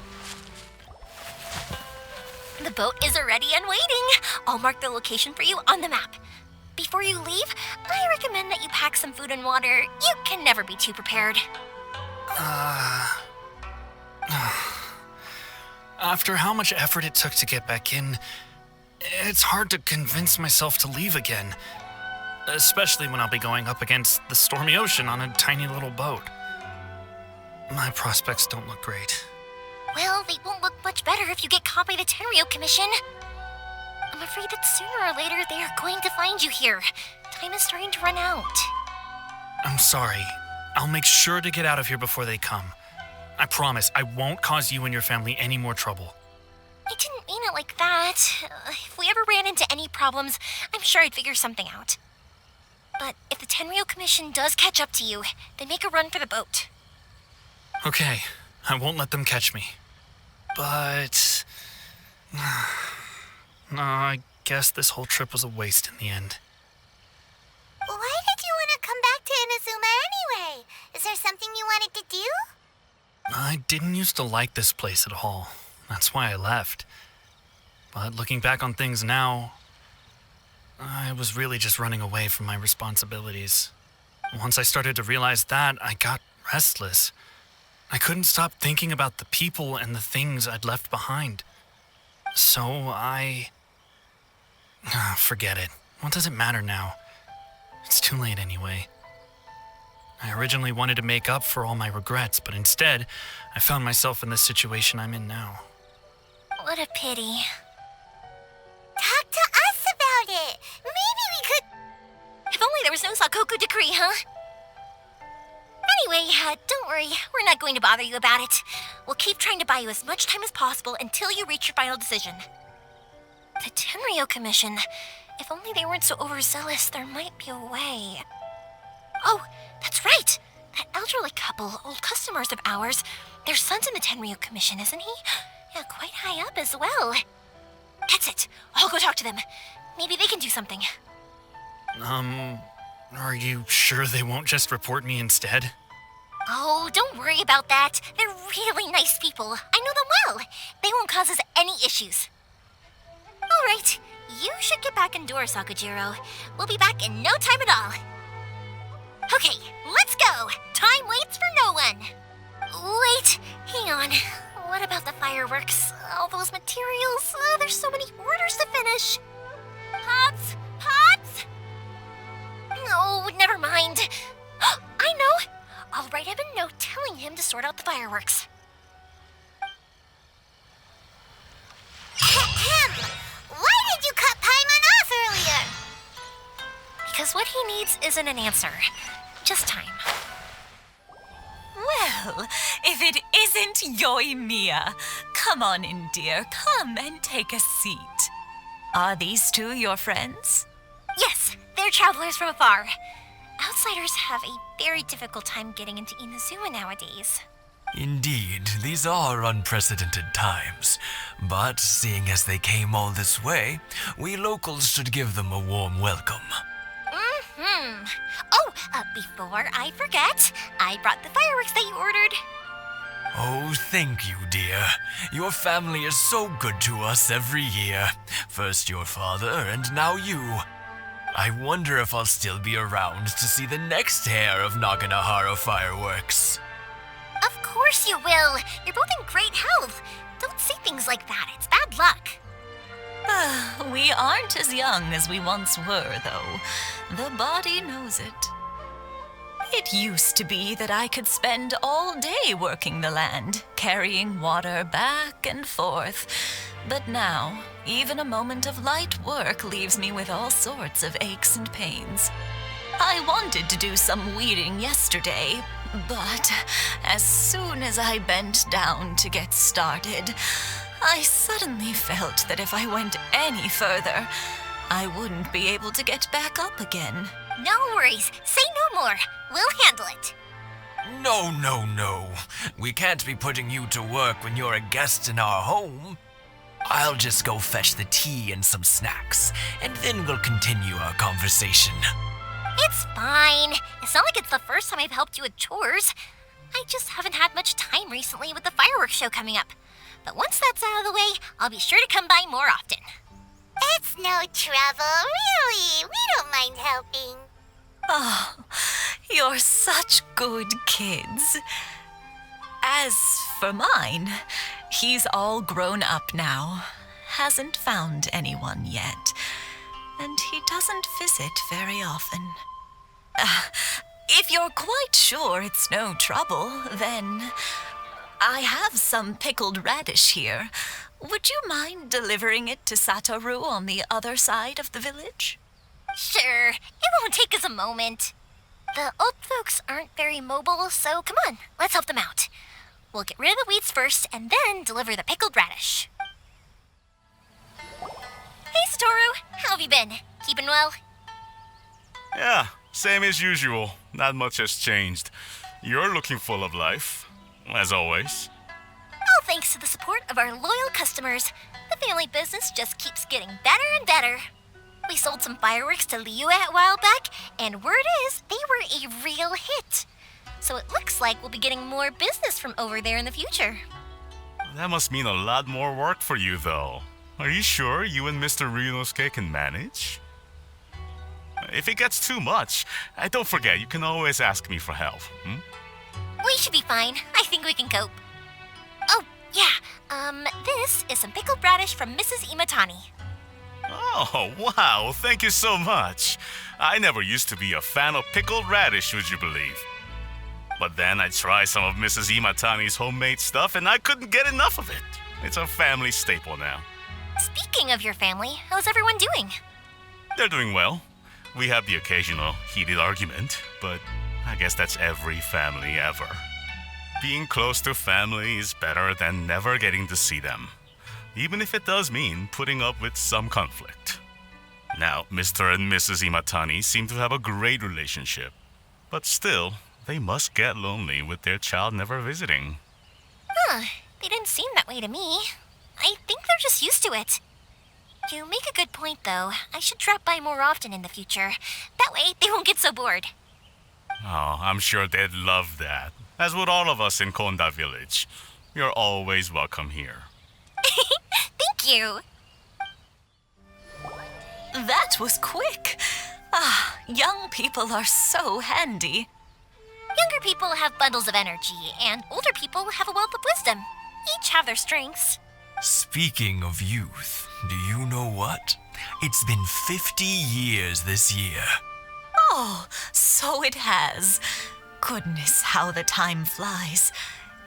The boat is already and waiting. I'll mark the location for you on the map. Before you leave, I recommend that you pack some food and water. You can never be too prepared. After how much effort it took to get back in, it's hard to convince myself to leave again. Especially when I'll be going up against the stormy ocean on a tiny little boat. My prospects don't look great. Well, they won't look much better if you get caught by the Tenryou Commission. I'm afraid that sooner or later they are going to find you here. Time is starting to run out. I'm sorry. I'll make sure to get out of here before they come. I promise I won't cause you and your family any more trouble. I didn't mean it like that. If we ever ran into any problems, I'm sure I'd figure something out. But if the Tenryou Commission does catch up to you, then make a run for the boat. Okay, I won't let them catch me. But... no, I guess this whole trip was a waste in the end. Why did you want to come back to Inazuma anyway? Is there something you wanted to do? I didn't used to like this place at all. That's why I left. But looking back on things now, I was really just running away from my responsibilities. Once I started to realize that, I got restless. I couldn't stop thinking about the people and the things I'd left behind. So I... forget it. What does it matter now? It's too late anyway. I originally wanted to make up for all my regrets, but instead, I found myself in the situation I'm in now. What a pity. Talk to us about it. Maybe we could... If only there was no Sakoku decree, huh? Anyway, don't worry. We're not going to bother you about it. We'll keep trying to buy you as much time as possible until you reach your final decision. The Tenryo Commission. If only they weren't so overzealous, there might be a way. Oh, that's right! That elderly couple, old customers of ours, their son's in the Tenryo Commission, isn't he? Yeah, quite high up as well. That's it. I'll go talk to them. Maybe they can do something. Are you sure they won't just report me instead? Oh, don't worry about that. They're really nice people. I know them well. They won't cause us any issues. All right. You should get back indoors, Sakujiro. We'll be back in no time at all. Okay, let's go. Time waits for no one. Wait, hang on. What about the fireworks? All those materials? There's so many orders to finish. Pops! Pops! No, never mind. I know. I'll write him a note telling him to sort out the fireworks. Ahem. Why did you cut Paimon off earlier? Because what he needs isn't an answer, just time. Well, if it isn't Yoimiya, come on in, dear. Come and take a seat. Are these two your friends? Yes, they're travelers from afar. Outsiders have a very difficult time getting into Inazuma nowadays. Indeed, these are unprecedented times. But seeing as they came all this way, we locals should give them a warm welcome. Oh, before I forget, I brought the fireworks that you ordered. Oh, thank you, dear. Your family is so good to us every year. First your father, and now you. I wonder if I'll still be around to see the next hair of Naganahara fireworks. Of course you will. You're both in great health. Don't say things like that. It's bad luck. We aren't as young as we once were, though. The body knows it. It used to be that I could spend all day working the land, carrying water back and forth. But now, even a moment of light work leaves me with all sorts of aches and pains. I wanted to do some weeding yesterday, but as soon as I bent down to get started, I suddenly felt that if I went any further, I wouldn't be able to get back up again. No worries. Say no more. We'll handle it. No. We can't be putting you to work when you're a guest in our home. I'll just go fetch the tea and some snacks, and then we'll continue our conversation. It's fine. It's not like it's the first time I've helped you with chores. I just haven't had much time recently with the fireworks show coming up. But once that's out of the way, I'll be sure to come by more often. It's no trouble, really. We don't mind helping. Oh, you're such good kids. As for mine, he's all grown up now. Hasn't found anyone yet. And he doesn't visit very often. If you're quite sure it's no trouble, then I have some pickled radish here. Would you mind delivering it to Satoru on the other side of the village? Sure. It won't take us a moment. The old folks aren't very mobile, so come on, let's help them out. We'll get rid of the weeds first and then deliver the pickled radish. Hey, Satoru. How have you been? Keeping well? Yeah, same as usual. Not much has changed. You're looking full of life, as always. All thanks to the support of our loyal customers, the family business just keeps getting better and better. We sold some fireworks to Liyue a while back, and word is they were a real hit. So it looks like we'll be getting more business from over there in the future. That must mean a lot more work for you, though. Are you sure you and Mr. Ryunosuke can manage? If it gets too much, don't forget, you can always ask me for help. We should be fine. I think we can cope. Oh, yeah. This is some pickled radish from Mrs. Imatani. Oh, wow, thank you so much. I never used to be a fan of pickled radish, would you believe? But then I tried some of Mrs. Imatani's homemade stuff and I couldn't get enough of it. It's a family staple now. Speaking of your family, how's everyone doing? They're doing well. We have the occasional heated argument, but I guess that's every family ever. Being close to family is better than never getting to see them, even if it does mean putting up with some conflict. Now, Mr. and Mrs. Imatani seem to have a great relationship, but still, they must get lonely with their child never visiting. Huh, they didn't seem that way to me. I think they're just used to it. You make a good point, though. I should drop by more often in the future. That way, they won't get so bored. Oh, I'm sure they'd love that, as would all of us in Konda Village. You're always welcome here. Thank you. That was quick. Young people are so handy. Younger people have bundles of energy, and older people have a wealth of wisdom. Each have their strengths. Speaking of youth, do you know what? It's been 50 years this year. Oh, so it has. Goodness, how the time flies.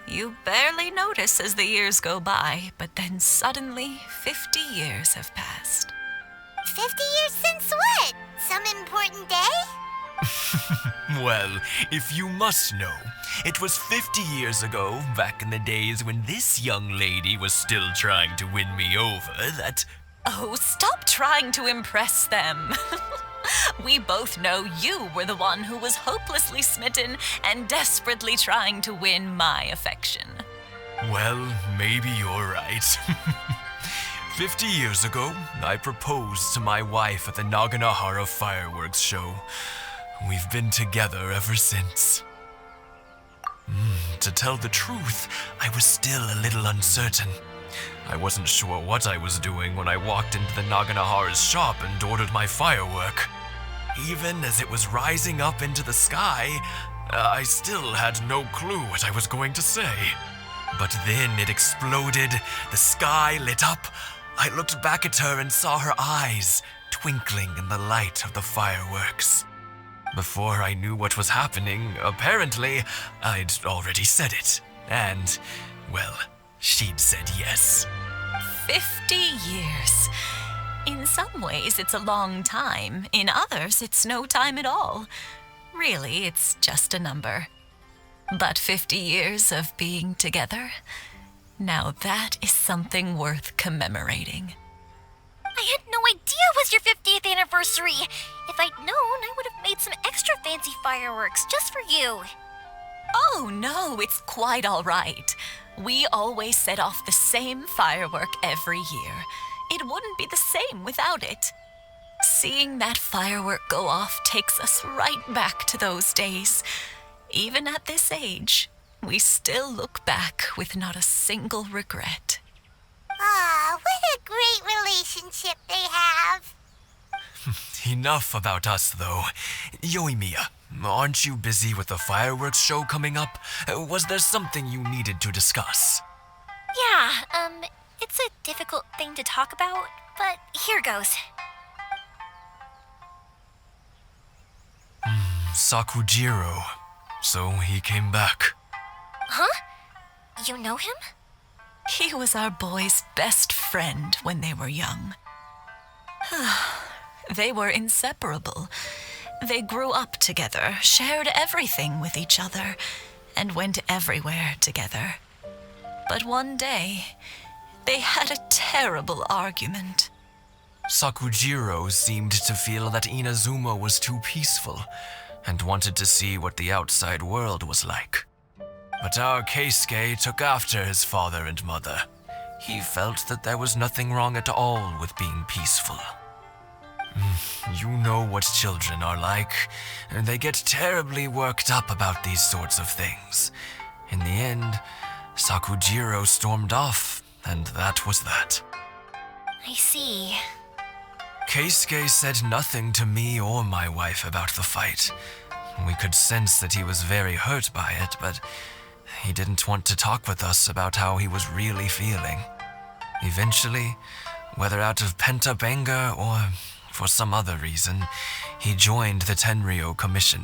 You barely notice as the years go by, but then suddenly 50 years have passed. 50 years since what? Some important day? Well, if you must know, it was 50 years ago, back in the days when this young lady was still trying to win me over, that... Oh, stop trying to impress them. We both know you were the one who was hopelessly smitten and desperately trying to win my affection. Well, maybe you're right. 50 years ago, I proposed to my wife at the Naganahara fireworks show. We've been together ever since. To tell the truth, I was still a little uncertain. I wasn't sure what I was doing when I walked into the Naganahara's shop and ordered my firework. Even as it was rising up into the sky, I still had no clue what I was going to say. But then it exploded, the sky lit up. I looked back at her and saw her eyes twinkling in the light of the fireworks. Before I knew what was happening, apparently, I'd already said it. And, well, she'd said yes. 50 years. In some ways, it's a long time. In others, it's no time at all. Really, it's just a number. But 50 years of being together, now that is something worth commemorating. I had no idea it was your 50th anniversary. If I'd known, I would have made some extra fancy fireworks just for you. Oh, no, it's quite all right. We always set off the same firework every year. It wouldn't be the same without it. Seeing that firework go off takes us right back to those days. Even at this age, we still look back with not a single regret. Ah, what a great relationship they have. Enough about us, though. Yoimiya, aren't you busy with the fireworks show coming up? Was there something you needed to discuss? Yeah, it's a difficult thing to talk about, but here goes. Sakujiro. So he came back. Huh? You know him? He was our boys' best friend when they were young. They were inseparable. They grew up together, shared everything with each other, and went everywhere together. But one day, they had a terrible argument. Sakujiro seemed to feel that Inazuma was too peaceful and wanted to see what the outside world was like. But our Keisuke took after his father and mother. He felt that there was nothing wrong at all with being peaceful. You know what children are like. They get terribly worked up about these sorts of things. In the end, Sakujiro stormed off, and that was that. I see. Keisuke said nothing to me or my wife about the fight. We could sense that he was very hurt by it, but he didn't want to talk with us about how he was really feeling. Eventually, whether out of pent-up anger or for some other reason, he joined the Tenryo Commission.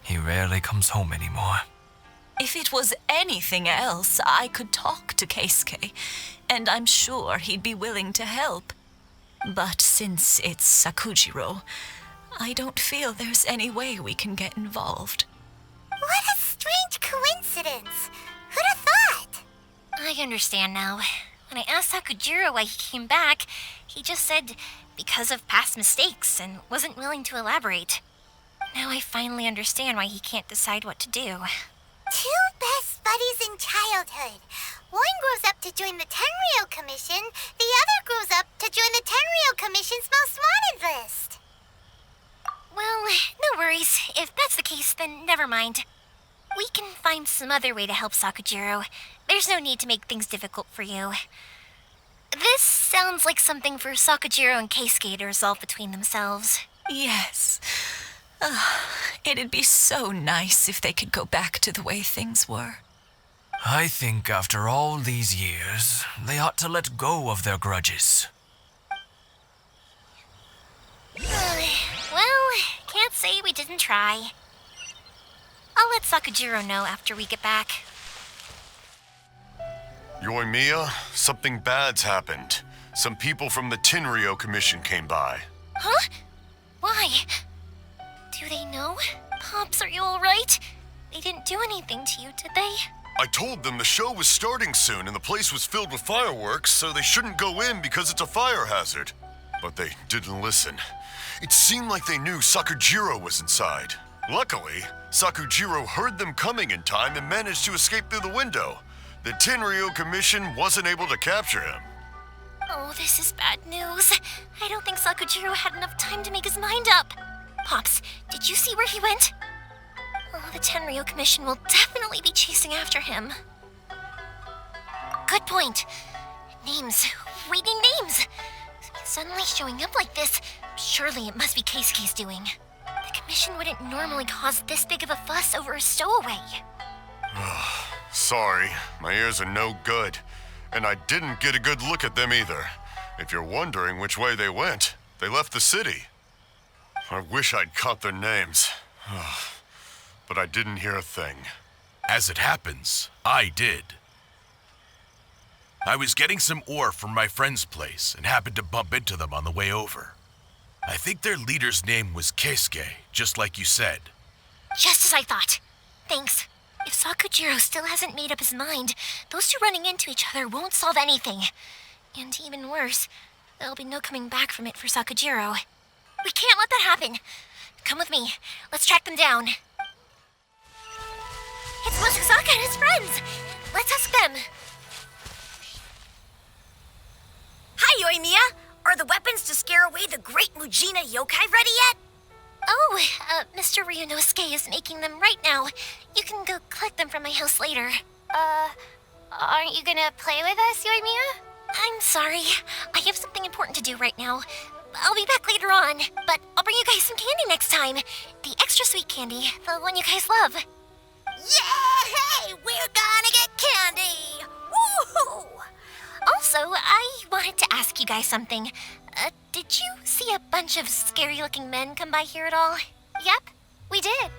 He rarely comes home anymore. If it was anything else, I could talk to Keisuke, and I'm sure he'd be willing to help. But since it's Sakujiro, I don't feel there's any way we can get involved. What a strange coincidence. Who'd have thought? I understand now. When I asked Sakujiro why he came back, he just said because of past mistakes and wasn't willing to elaborate. Now I finally understand why he can't decide what to do. Two best buddies in childhood. One grows up to join the Tenryo Commission, the other grows up to join the Tenryo Commission's most wanted list. Well, no worries. If that's the case, then never mind. We can find some other way to help Sakujiro. There's no need to make things difficult for you. This sounds like something for Sakujiro and Keisuke to resolve between themselves. Yes. It'd be so nice if they could go back to the way things were. I think after all these years, they ought to let go of their grudges. Well, can't say we didn't try. I'll let Sakujiro know after we get back. Yoimiya, something bad's happened. Some people from the Tenryo Commission came by. Huh? Why? Do they know? Pops, are you alright? They didn't do anything to you, did they? I told them the show was starting soon and the place was filled with fireworks, so they shouldn't go in because it's a fire hazard. But they didn't listen. It seemed like they knew Sakujiro was inside. Luckily, Sakujiro heard them coming in time and managed to escape through the window. The Tenryo Commission wasn't able to capture him. Oh, this is bad news. I don't think Sakujiro had enough time to make his mind up. Pops, did you see where he went? Oh, the Tenryo Commission will definitely be chasing after him. Good point. Names. Reading names. Suddenly showing up like this, surely it must be Keisuke's doing. The Commission wouldn't normally cause this big of a fuss over a stowaway. Sorry, my ears are no good. And I didn't get a good look at them either. If you're wondering which way they went, they left the city. I wish I'd caught their names. But I didn't hear a thing. As it happens, I did. I was getting some ore from my friend's place and happened to bump into them on the way over. I think their leader's name was Keisuke, just like you said. Just as I thought. Thanks. If Sakujiro still hasn't made up his mind, those two running into each other won't solve anything. And even worse, there'll be no coming back from it for Sakujiro. We can't let that happen. Come with me. Let's track them down. It's Mochizaka and his friends. Let's ask them. Hi, Yoimiya! Are the weapons to scare away the great Mujina yokai ready yet? Oh, Mr. Ryunosuke is making them right now. You can go collect them from my house later. Aren't you gonna play with us, Yoimiya? I'm sorry. I have something important to do right now. I'll be back later on, but I'll bring you guys some candy next time. The extra sweet candy, the one you guys love. Yay! We're gonna get candy! Woohoo! Also, I wanted to ask you guys something. Did you see a bunch of scary-looking men come by here at all? Yep, we did.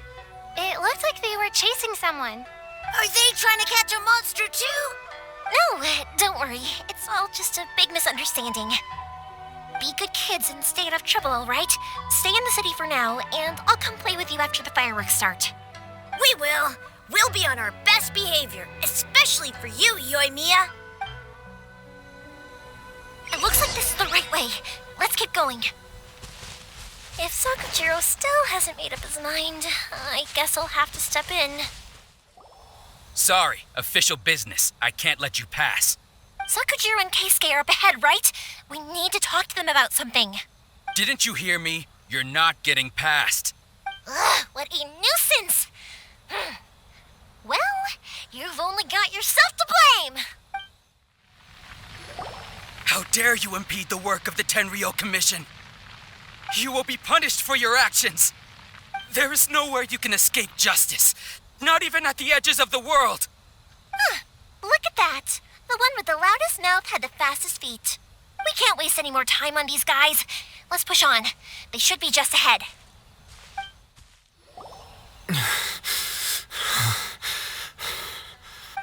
It looked like they were chasing someone. Are they trying to catch a monster too? No, don't worry. It's all just a big misunderstanding. Be good kids and stay out of trouble, all right? Stay in the city for now, and I'll come play with you after the fireworks start. We will. We'll be on our best behavior, especially for you, Yoimiya. It looks like this is the right way. Let's get going. If Sakujiro still hasn't made up his mind, I guess I'll have to step in. Sorry, official business. I can't let you pass. Sakujiro and Keisuke are up ahead, right? We need to talk to them about something. Didn't you hear me? You're not getting past. Ugh, what a nuisance! Well, you've only got yourself to blame! How dare you impede the work of the Tenryo Commission? You will be punished for your actions. There is nowhere you can escape justice, not even at the edges of the world. Look at that! The one with the loudest mouth had the fastest feet. We can't waste any more time on these guys. Let's push on. They should be just ahead.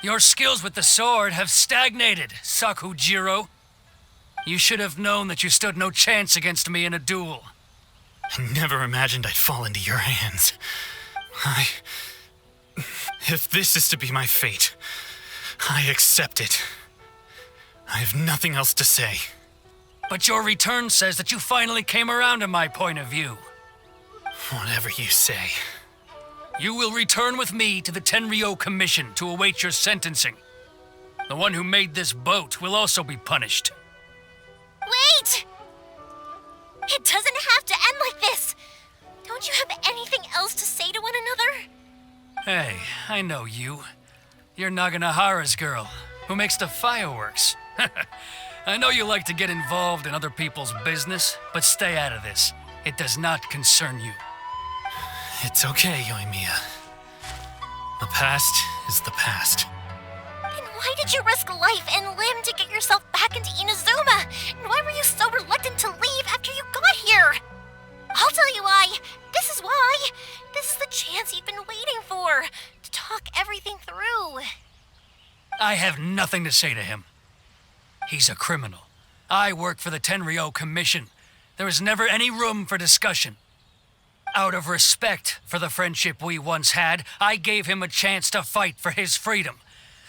Your skills with the sword have stagnated, Sakujiro. You should have known that you stood no chance against me in a duel. I never imagined I'd fall into your hands. If this is to be my fate, I accept it. I have nothing else to say. But your return says that you finally came around to my point of view. Whatever you say. You will return with me to the Tenryo Commission to await your sentencing. The one who made this boat will also be punished. Wait! It doesn't have to end like this! Don't you have anything else to say to one another? Hey, I know you. You're Naganahara's girl, who makes the fireworks. I know you like to get involved in other people's business, but stay out of this. It does not concern you. It's okay, Yoimiya. The past is the past. Then why did you risk life and limb to get yourself back into Inazuma? And why were you so reluctant to leave after you got here? I'll tell you why. This is why. This is the chance you've been waiting for, to talk everything through. I have nothing to say to him. He's a criminal. I work for the Tenryo Commission. There is never any room for discussion. Out of respect for the friendship we once had, I gave him a chance to fight for his freedom.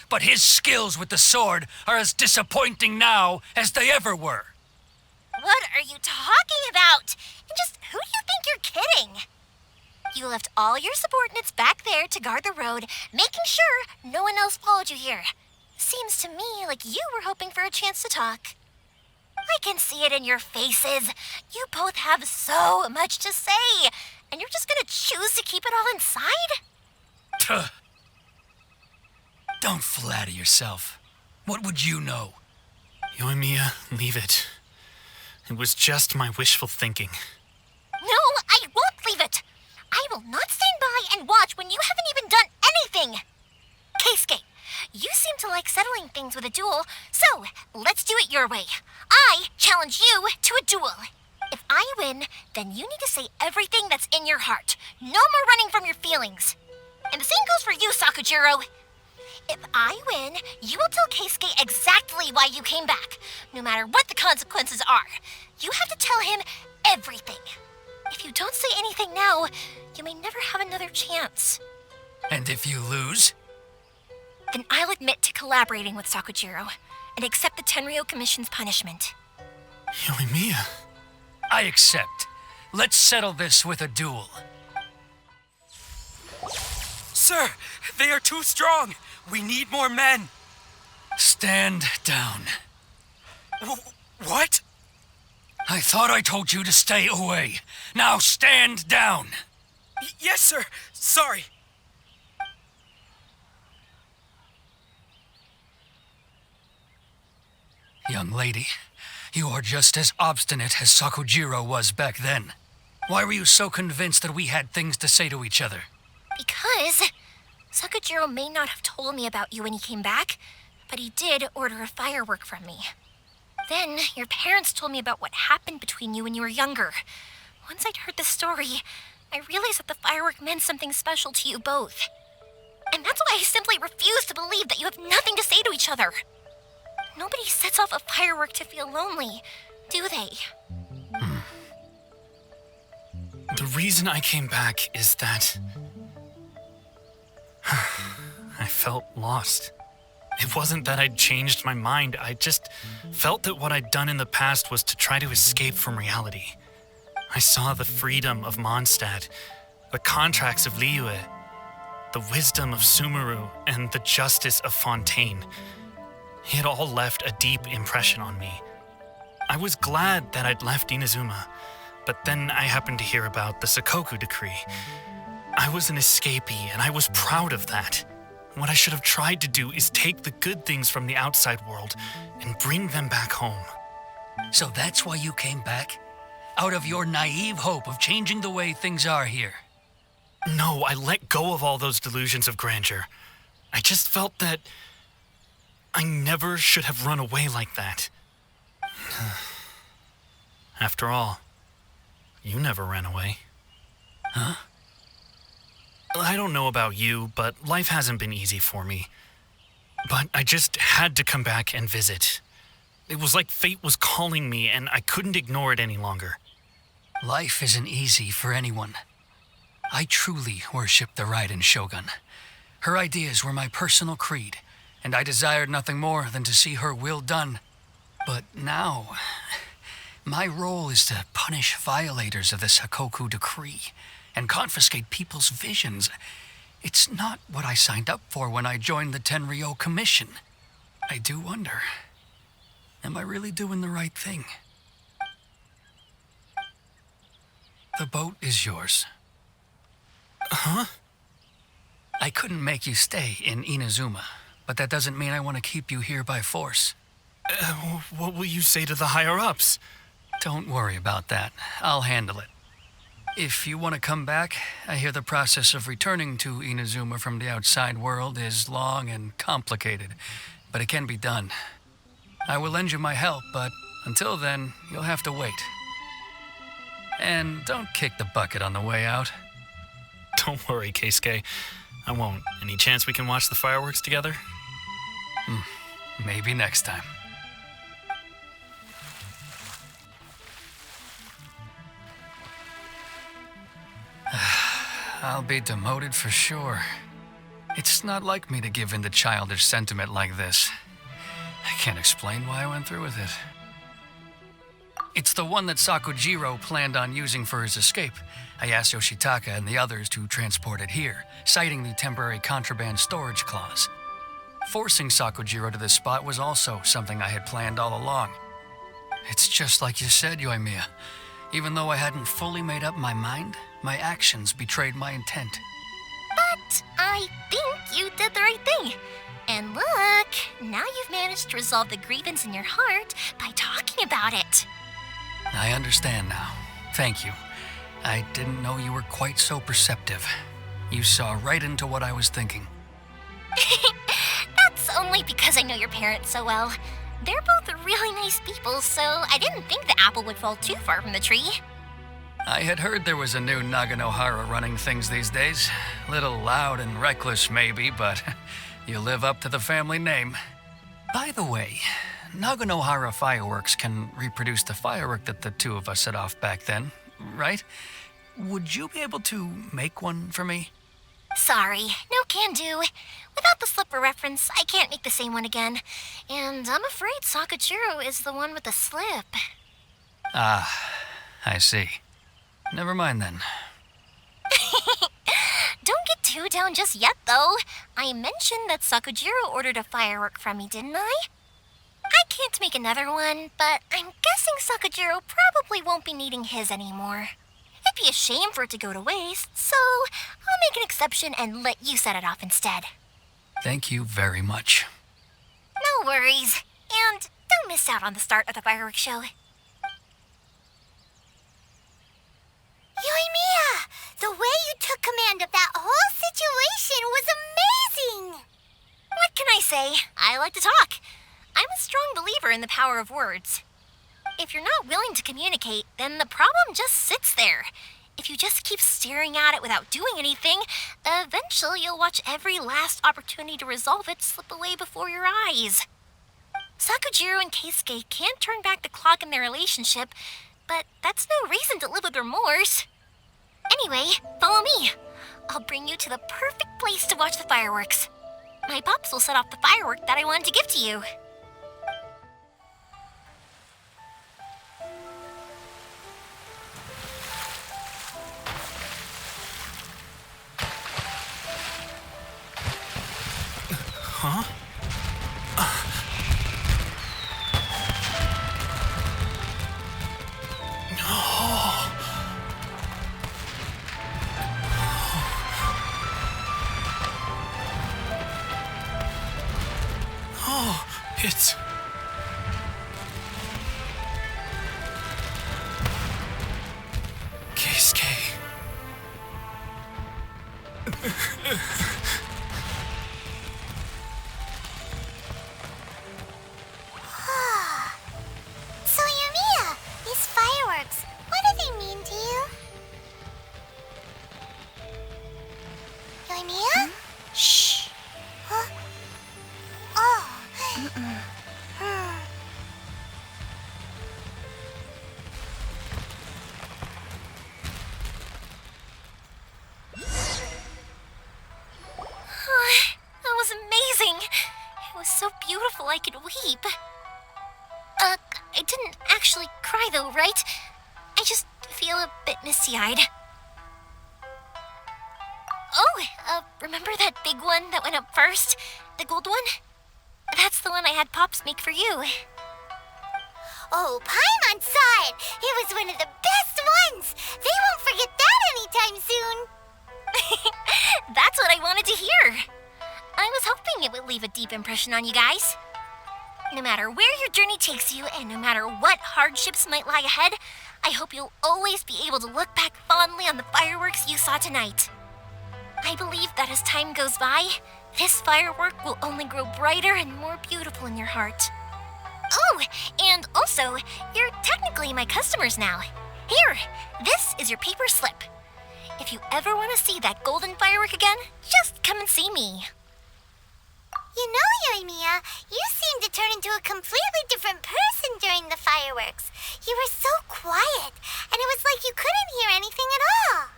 But his skills with the sword are as disappointing now as they ever were. What are you talking about? And just who do you think you're kidding? You left all your subordinates back there to guard the road, making sure no one else followed you here. Seems to me like you were hoping for a chance to talk. I can see it in your faces. You both have so much to say, and you're just gonna choose to keep it all inside? Tuh. Don't flatter yourself. What would you know? Yoimiya, leave it. It was just my wishful thinking. No, I won't leave it. I will not stand by and watch when you haven't even done anything. Keisuke, you seem to like settling things with a duel, so let's do it your way. I challenge you to a duel. If I win, then you need to say everything that's in your heart. No more running from your feelings. And the same goes for you, Sakujiro. If I win, you will tell Keisuke exactly why you came back, no matter what the consequences are. You have to tell him everything. If you don't say anything now, you may never have another chance. And if you lose? Then I'll admit to collaborating with Sakujiro and accept the Tenryo Commission's punishment. Yoimiya. I accept. Let's settle this with a duel. Sir, they are too strong. We need more men. Stand down. What? I thought I told you to stay away. Now stand down. Yes, sir. Sorry. Young lady, you are just as obstinate as Sakujiro was back then. Why were you so convinced that we had things to say to each other? Because Sakujiro may not have told me about you when he came back, but he did order a firework from me. Then your parents told me about what happened between you when you were younger. Once I'd heard the story, I realized that the firework meant something special to you both. And that's why I simply refuse to believe that you have nothing to say to each other. Nobody sets off a firework to feel lonely, do they? The reason I came back is that I felt lost. It wasn't that I'd changed my mind, I just felt that what I'd done in the past was to try to escape from reality. I saw the freedom of Mondstadt, the contracts of Liyue, the wisdom of Sumeru, and the justice of Fontaine. It all left a deep impression on me. I was glad that I'd left Inazuma, but then I happened to hear about the Sakoku decree. I was an escapee, and I was proud of that. What I should have tried to do is take the good things from the outside world and bring them back home. So that's why you came back? Out of your naive hope of changing the way things are here? No, I let go of all those delusions of grandeur. I just felt that I never should have run away like that. After all, you never ran away. Huh? I don't know about you, but life hasn't been easy for me. But I just had to come back and visit. It was like fate was calling me, and I couldn't ignore it any longer. Life isn't easy for anyone. I truly worship the Raiden Shogun. Her ideas were my personal creed, and I desired nothing more than to see her will done. But now, my role is to punish violators of the Sakoku decree and confiscate people's visions. It's not what I signed up for when I joined the Tenryo Commission. I do wonder, am I really doing the right thing? The boat is yours. Huh? I couldn't make you stay in Inazuma, but that doesn't mean I want to keep you here by force. What will you say to the higher-ups? Don't worry about that. I'll handle it. If you want to come back, I hear the process of returning to Inazuma from the outside world is long and complicated, but it can be done. I will lend you my help, but until then, you'll have to wait. And don't kick the bucket on the way out. Don't worry, Keisuke. I won't. Any chance we can watch the fireworks together? Maybe next time. I'll be demoted for sure. It's not like me to give in to childish sentiment like this. I can't explain why I went through with it. It's the one that Sakujiro planned on using for his escape. I asked Yoshitaka and the others to transport it here, citing the temporary contraband storage clause. Forcing Sakujiro to this spot was also something I had planned all along. It's just like you said, Yoimiya. Even though I hadn't fully made up my mind, my actions betrayed my intent. But I think you did the right thing. And look, now you've managed to resolve the grievance in your heart by talking about it. I understand now. Thank you. I didn't know you were quite so perceptive. You saw right into what I was thinking. That's only because I know your parents so well. They're both really nice people, so I didn't think the apple would fall too far from the tree. I had heard there was a new Naganohara running things these days. Little loud and reckless, maybe, but you live up to the family name. By the way, Naganohara Fireworks can reproduce the firework that the two of us set off back then, right? Would you be able to make one for me? Sorry, no can do. Without the slipper reference, I can't make the same one again. And I'm afraid Sakujiro is the one with the slip. Ah, I see. Never mind then. Don't get too down just yet, though. I mentioned that Sakujiro ordered a firework from me, didn't I? I can't make another one, but I'm guessing Sakujiro probably won't be needing his anymore. It'd be a shame for it to go to waste, so I'll make an exception and let you set it off instead. Thank you very much. No worries. And don't miss out on the start of the fireworks show. Yoimiya, the way you took command of that whole situation was amazing! What can I say? I like to talk. I'm a strong believer in the power of words. If you're not willing to communicate, then the problem just sits there. If you just keep staring at it without doing anything, eventually you'll watch every last opportunity to resolve it slip away before your eyes. Sakujiro and Keisuke can't turn back the clock in their relationship, but that's no reason to live with remorse. Anyway, follow me. I'll bring you to the perfect place to watch the fireworks. My pops will set off the firework that I wanted to give to you. Huh? Oh, it's... Keisuke. So, Yoimiya, these fireworks, what do they mean to you? Yoimiya? Shh. Huh? That was amazing. It was so beautiful I could weep. I didn't actually cry though, right? I just feel a bit misty-eyed. Oh, remember that big one that went up first? The gold one? That's the one I had Pops make for you. Oh, Paimon saw it. It was one of the best ones. They won't forget that anytime soon. That's what I wanted to hear. I was hoping it would leave a deep impression on you guys. No matter where your journey takes you, and no matter what hardships might lie ahead, I hope you'll always be able to look back fondly on the fireworks you saw tonight. I believe that as time goes by, this firework will only grow brighter and more beautiful in your heart. Oh, and also, you're technically my customers now. Here, this is your paper slip. If you ever want to see that golden firework again, just come and see me. You know, Yoimiya, you seemed to turn into a completely different person during the fireworks. You were so quiet, and it was like you couldn't hear anything at all.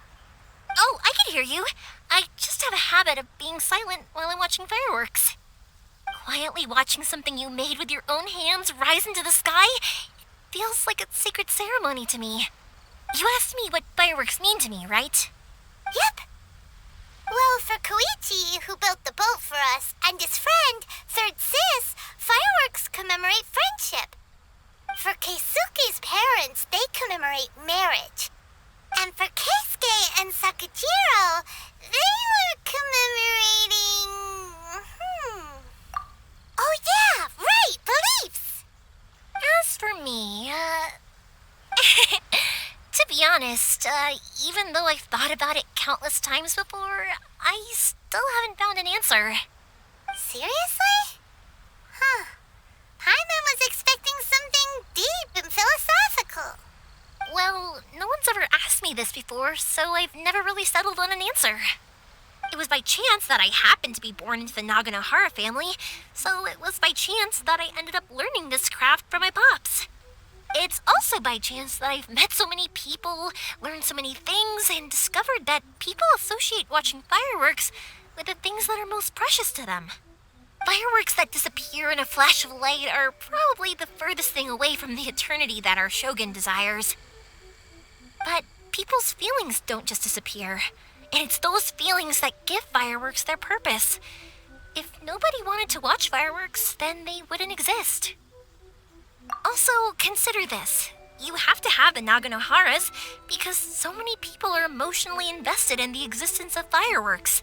Oh, I can hear you. I just have a habit of being silent while I'm watching fireworks. Quietly watching something you made with your own hands rise into the sky feels like a sacred ceremony to me. You asked me what fireworks mean to me, right? Yep. Well, for Koichi, who built the boat for us, and his friend, Third Sis, fireworks commemorate friendship. For Keisuke's parents, they commemorate marriage. And for Keisuke and Sakujiro, they were commemorating... Oh yeah, right, beliefs! As for me, to be honest, even though I've thought about it countless times before, I still haven't found an answer. Seriously? Huh. Paimon was expecting something deep and philosophical. Well, no one's ever asked me this before, so I've never really settled on an answer. It was by chance that I happened to be born into the Naganohara family, so it was by chance that I ended up learning this craft from my pops. It's also by chance that I've met so many people, learned so many things, and discovered that people associate watching fireworks with the things that are most precious to them. Fireworks that disappear in a flash of light are probably the furthest thing away from the eternity that our shogun desires. But people's feelings don't just disappear, and it's those feelings that give fireworks their purpose. If nobody wanted to watch fireworks, then they wouldn't exist. Also, consider this. You have to have the Naganoharas because so many people are emotionally invested in the existence of fireworks.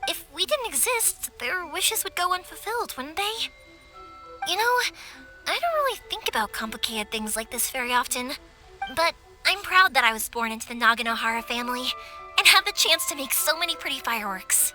If we didn't exist, their wishes would go unfulfilled, wouldn't they? You know, I don't really think about complicated things like this very often, but I'm proud that I was born into the Naganohara family and have the chance to make so many pretty fireworks.